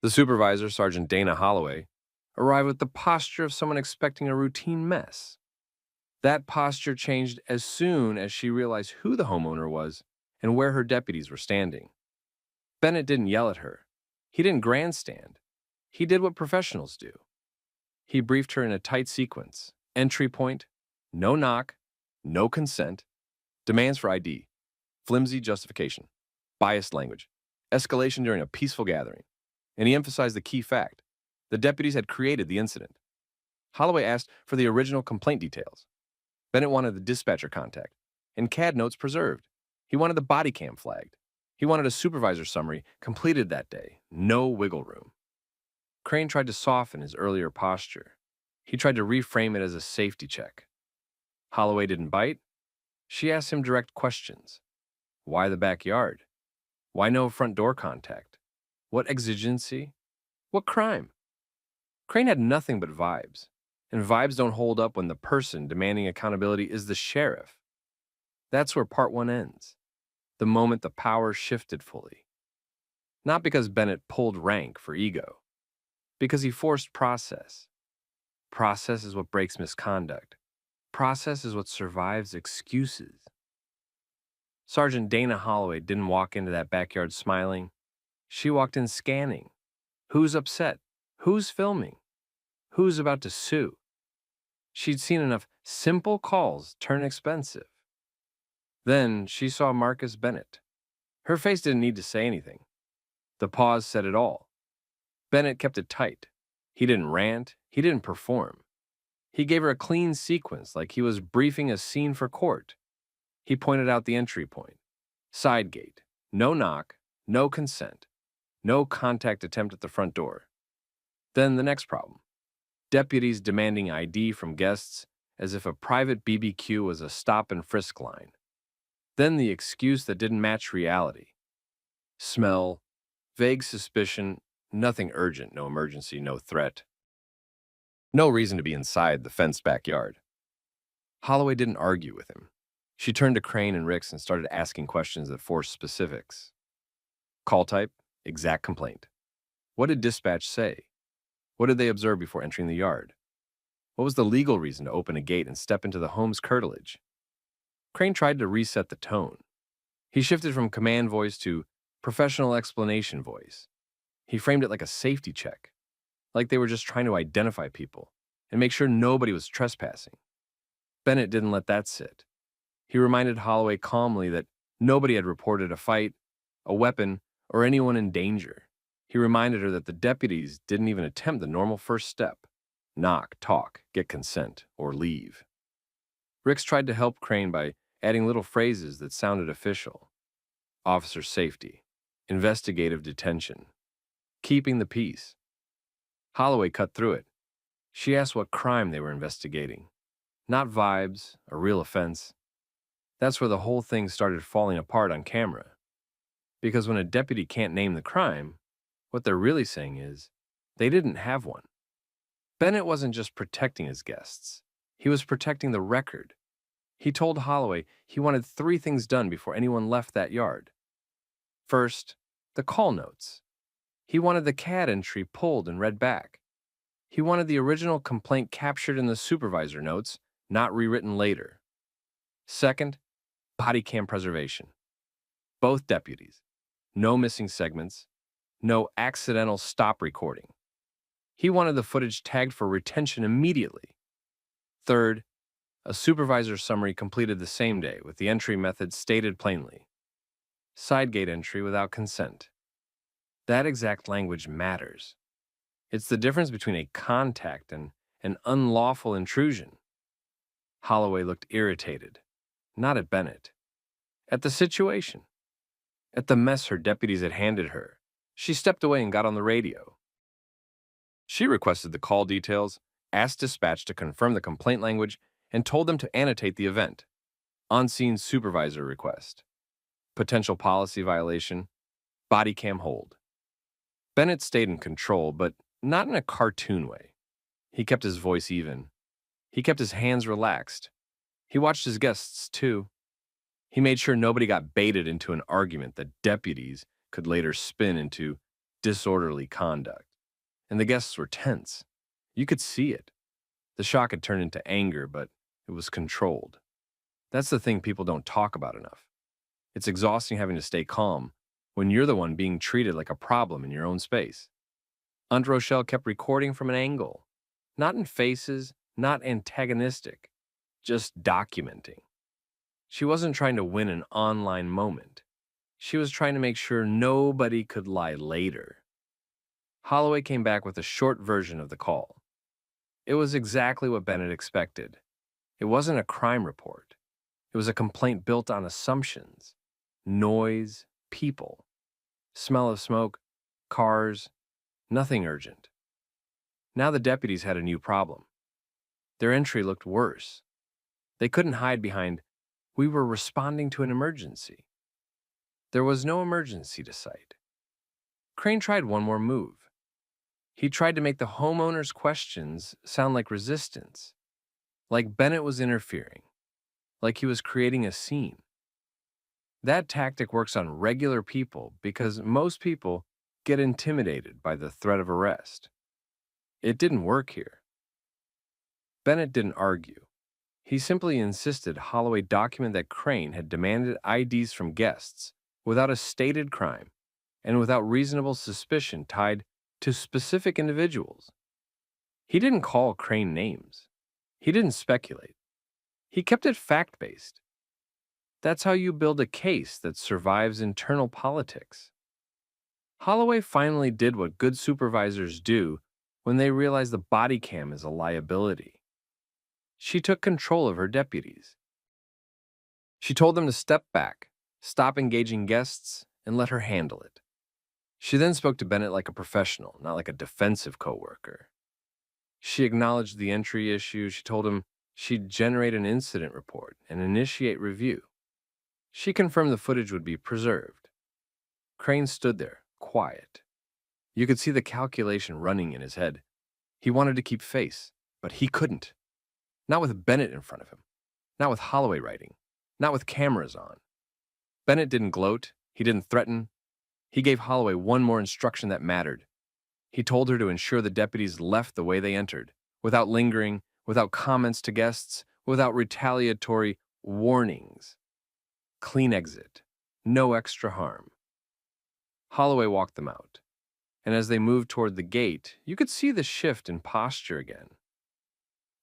The supervisor, Sergeant Dana Holloway, arrived with the posture of someone expecting a routine mess. That posture changed as soon as she realized who the homeowner was and where her deputies were standing. Bennett didn't yell at her. He didn't grandstand. He did what professionals do. He briefed her in a tight sequence. Entry point, no knock, no consent, demands for ID, flimsy justification, biased language, escalation during a peaceful gathering. And he emphasized the key fact. The deputies had created the incident. Holloway asked for the original complaint details. Bennett wanted the dispatcher contact and CAD notes preserved. He wanted the body cam flagged. He wanted a supervisor summary completed that day. No wiggle room. Crane tried to soften his earlier posture. He tried to reframe it as a safety check. Holloway didn't bite. She asked him direct questions. Why the backyard? Why no front door contact? What exigency? What crime? Crane had nothing but vibes, and vibes don't hold up when the person demanding accountability is the sheriff. That's where part one ends, the moment the power shifted fully. Not because Bennett pulled rank for ego, because he forced process. Process is what breaks misconduct. Process is what survives excuses. Sergeant Dana Holloway didn't walk into that backyard smiling. She walked in scanning. Who's upset? Who's filming? Who's about to sue? She'd seen enough Simple calls turn expensive. Then she saw Marcus Bennett. Her face didn't need to say anything. The pause said it all. Bennett kept it tight. He didn't rant. He didn't perform. He gave her a clean sequence like he was briefing a scene for court. He pointed out the entry point. Side gate. No knock. No consent. No contact attempt at the front door. Then the next problem. Deputies demanding ID from guests as if a private BBQ was a stop and frisk line. Then the excuse that didn't match reality. Smell, vague suspicion, nothing urgent, no emergency, no threat. No reason to be inside the fenced backyard. Holloway didn't argue with him. She turned to Crane and Ricks and started asking questions that forced specifics. Call type, exact complaint. What did dispatch say? What did they observe before entering the yard? What was the legal reason to open a gate and step into the home's curtilage? Crane tried to reset the tone. He shifted from command voice to professional explanation voice. He framed it like a safety check, like they were just trying to identify people and make sure nobody was trespassing. Bennett didn't let that sit. He reminded Holloway calmly that nobody had reported a fight, a weapon, or anyone in danger. He reminded her that the deputies didn't even attempt the normal first step: knock, talk, get consent, or leave. Ricks tried to help Crane by adding little phrases that sounded official. Officer safety, investigative detention, keeping the peace. Holloway cut through it. She asked what crime they were investigating. Not vibes, a real offense. That's where the whole thing started falling apart on camera. Because when a deputy can't name the crime, what they're really saying is, they didn't have one. Bennett wasn't just protecting his guests. He was protecting the record. He told Holloway he wanted 3 things done before anyone left that yard. First, the call notes. He wanted the CAD entry pulled and read back. He wanted the original complaint captured in the supervisor notes, not rewritten later. Second, body cam preservation. Both deputies. No missing segments. No accidental stop recording. He wanted the footage tagged for retention immediately. Third, a supervisor summary completed the same day with the entry method stated plainly. Side gate entry without consent. That exact language matters. It's the difference between a contact and an unlawful intrusion. Holloway looked irritated, not at Bennett, at the situation, at the mess her deputies had handed her. She stepped away and got on the radio. She requested the call details, asked dispatch to confirm the complaint language, and told them to annotate the event. On-scene supervisor request. Potential policy violation. Body cam hold. Bennett stayed in control, but not in a cartoon way. He kept his voice even. He kept his hands relaxed. He watched his guests, too. He made sure nobody got baited into an argument that deputies could later spin into disorderly conduct. And the guests were tense. You could see it. The shock had turned into anger, but it was controlled. That's the thing people don't talk about enough. It's exhausting having to stay calm when you're the one being treated like a problem in your own space. Aunt Rochelle kept recording from an angle. Not in faces, not antagonistic, just documenting. She wasn't trying to win an online moment. She was trying to make sure nobody could lie later. Holloway came back with a short version of the call. It was exactly what Bennett expected. It wasn't a crime report. It was a complaint built on assumptions, noise, people, smell of smoke, cars, nothing urgent. Now the deputies had a new problem. Their entry looked worse. They couldn't hide behind, "We were responding to an emergency." There was no emergency to cite. Crane tried one more move. He tried to make the homeowner's questions sound like resistance, like Bennett was interfering, like he was creating a scene. That tactic works on regular people because most people get intimidated by the threat of arrest. It didn't work here. Bennett didn't argue. He simply insisted Holloway document that Crane had demanded IDs from guests without a stated crime and without reasonable suspicion tied to specific individuals. He didn't call Crane names. He didn't speculate. He kept it fact-based. That's how you build a case that survives internal politics. Holloway finally did what good supervisors do when they realize the body cam is a liability. She took control of her deputies. She told them to step back, stop engaging guests, and let her handle it. She then spoke to Bennett like a professional, not like a defensive coworker. She acknowledged the entry issue. She told him she'd generate an incident report and initiate review. She confirmed the footage would be preserved. Crane stood there, quiet. You could see the calculation running in his head. He wanted to keep face, but he couldn't. Not with Bennett in front of him. Not with Holloway writing. Not with cameras on. Bennett didn't gloat. He didn't threaten. He gave Holloway one more instruction that mattered. He told her to ensure the deputies left the way they entered, without lingering, without comments to guests, without retaliatory warnings. Clean exit. No extra harm. Holloway walked them out, and as they moved toward the gate, you could see the shift in posture again.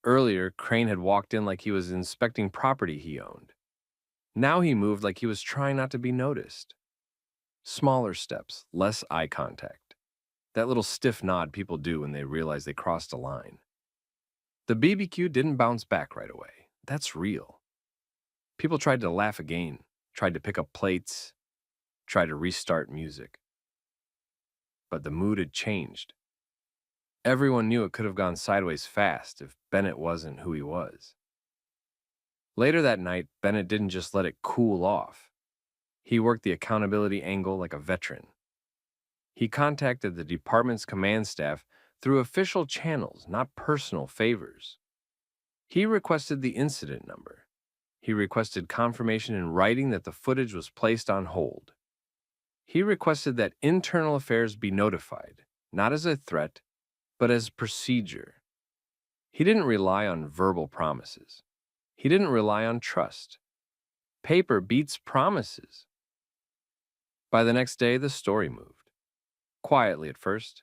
Earlier, Crane had walked in like he was inspecting property he owned. Now he moved like he was trying not to be noticed. Smaller steps, less eye contact. That little stiff nod people do when they realize they crossed a line. The BBQ didn't bounce back right away. That's real. People tried to laugh again, tried to pick up plates, tried to restart music. But the mood had changed. Everyone knew it could have gone sideways fast if Bennett wasn't who he was. Later that night, Bennett didn't just let it cool off. He worked the accountability angle like a veteran. He contacted the department's command staff through official channels, not personal favors. He requested the incident number. He requested confirmation in writing that the footage was placed on hold. He requested that internal affairs be notified, not as a threat, but as procedure. He didn't rely on verbal promises. He didn't rely on trust. Paper beats promises. By the next day, the story moved. Quietly at first,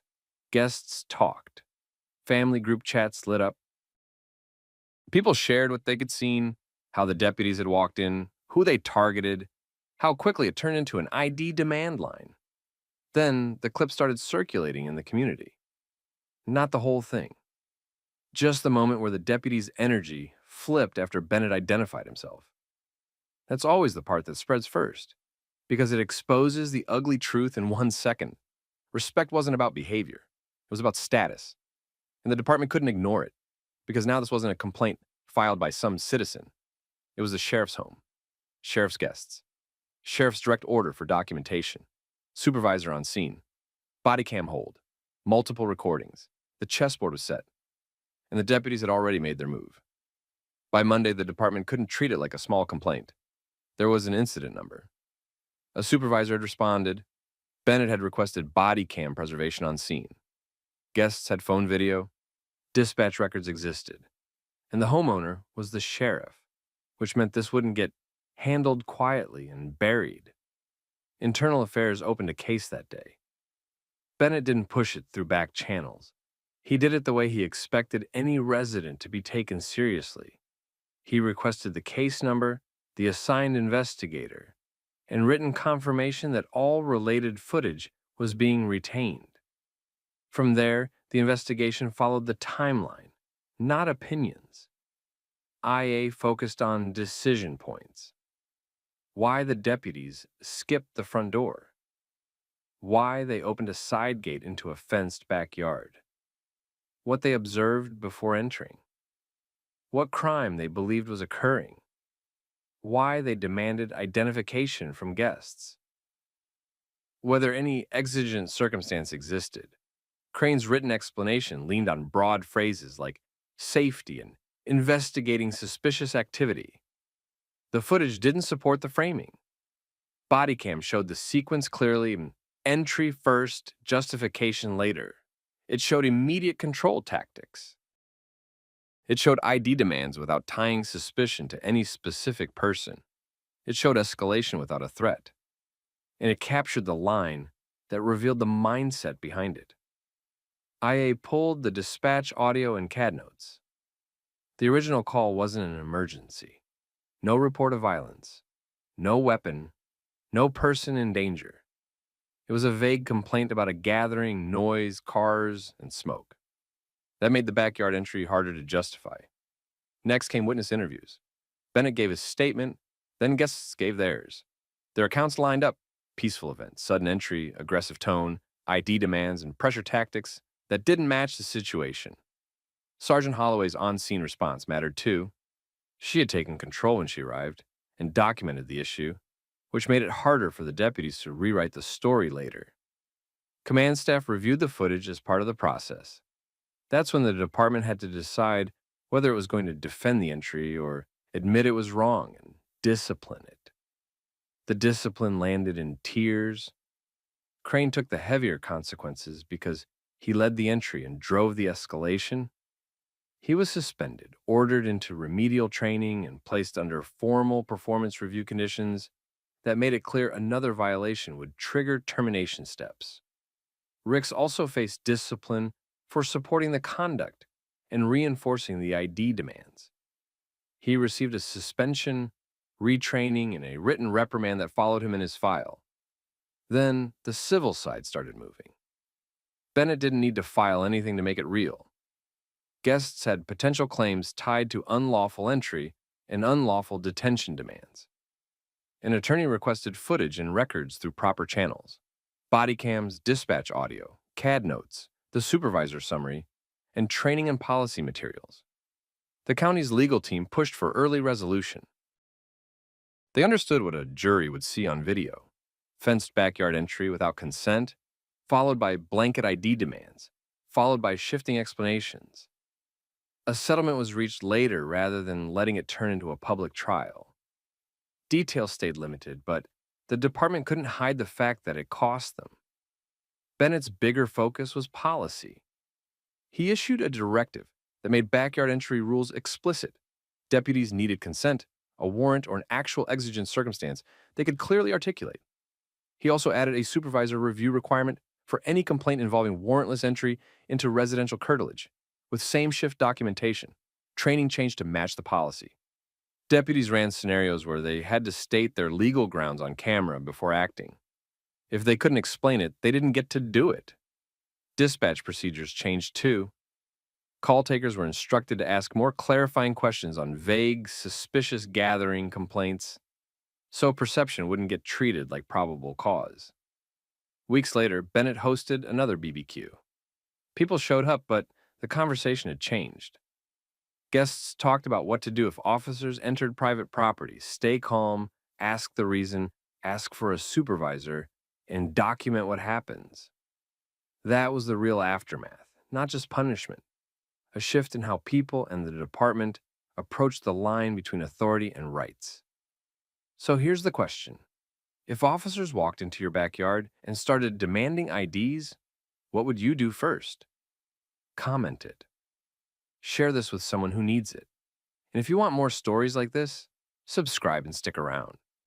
guests talked. Family group chats lit up. People shared what they could seen, how the deputies had walked in, who they targeted, how quickly it turned into an ID demand line. Then the clip started circulating in the community. Not the whole thing. Just the moment where the deputy's energy flipped after Bennett identified himself. That's always the part that spreads first, because it exposes the ugly truth in 1 second. Respect wasn't about behavior. It was about status. And the department couldn't ignore it, because now this wasn't a complaint filed by some citizen. It was the sheriff's home, sheriff's guests, sheriff's direct order for documentation, supervisor on scene, body cam hold, multiple recordings. The chessboard was set, and the deputies had already made their move. By Monday, the department couldn't treat it like a small complaint. There was an incident number. A supervisor had responded. Bennett had requested body cam preservation on scene. Guests had phone video. Dispatch records existed. And the homeowner was the sheriff, which meant this wouldn't get handled quietly and buried. Internal Affairs opened a case that day. Bennett didn't push it through back channels. He did it the way he expected any resident to be taken seriously. He requested the case number, the assigned investigator, and written confirmation that all related footage was being retained. From there, the investigation followed the timeline, not opinions. IA focused on decision points. Why the deputies skipped the front door. Why they opened a side gate into a fenced backyard. What they observed before entering. What crime they believed was occurring. Why they demanded identification from guests. Whether any exigent circumstance existed, Crane's written explanation leaned on broad phrases like safety and investigating suspicious activity. The footage didn't support the framing. Bodycam showed the sequence clearly, entry first, justification later. It showed immediate control tactics. It showed ID demands without tying suspicion to any specific person. It showed escalation without a threat. And it captured the line that revealed the mindset behind it. IA pulled the dispatch audio and CAD notes. The original call wasn't an emergency. No report of violence, no weapon, no person in danger. It was a vague complaint about a gathering, noise, cars, and smoke. That made the backyard entry harder to justify. Next came witness interviews. Bennett gave his statement, then guests gave theirs. Their accounts lined up: peaceful events, sudden entry, aggressive tone, ID demands, and pressure tactics that didn't match the situation. Sergeant Holloway's on-scene response mattered too. She had taken control when she arrived and documented the issue, which made it harder for the deputies to rewrite the story later. Command staff reviewed the footage as part of the process. That's when the department had to decide whether it was going to defend the entry or admit it was wrong and discipline it. The discipline landed in tears. Crane took the heavier consequences because he led the entry and drove the escalation. He was suspended, ordered into remedial training, and placed under formal performance review conditions that made it clear another violation would trigger termination steps. Ricks also faced discipline for supporting the conduct and reinforcing the ID demands. He received a suspension, retraining, and a written reprimand that followed him in his file. Then the civil side started moving. Bennett didn't need to file anything to make it real. Guests had potential claims tied to unlawful entry and unlawful detention demands. An attorney requested footage and records through proper channels: bodycams, dispatch audio, CAD notes, the supervisor summary, and training and policy materials. The county's legal team pushed for early resolution. They understood what a jury would see on video: fenced backyard entry without consent, followed by blanket ID demands, followed by shifting explanations. A settlement was reached later rather than letting it turn into a public trial. Details stayed limited, but the department couldn't hide the fact that it cost them. Bennett's bigger focus was policy. He issued a directive that made backyard entry rules explicit. Deputies needed consent, a warrant, or an actual exigent circumstance they could clearly articulate. He also added a supervisor review requirement for any complaint involving warrantless entry into residential curtilage, with same-shift documentation. Training changed to match the policy. Deputies ran scenarios where they had to state their legal grounds on camera before acting. If they couldn't explain it, they didn't get to do it. Dispatch procedures changed too. Call takers were instructed to ask more clarifying questions on vague, suspicious gathering complaints, so perception wouldn't get treated like probable cause. Weeks later, Bennett hosted another BBQ. People showed up, but the conversation had changed. Guests talked about what to do if officers entered private property: stay calm, ask the reason, ask for a supervisor, and document what happens. That was the real aftermath, not just punishment. A shift in how people and the department approached the line between authority and rights. So here's the question. If officers walked into your backyard and started demanding IDs, what would you do first? Comment it. Share this with someone who needs it. And if you want more stories like this, subscribe and stick around.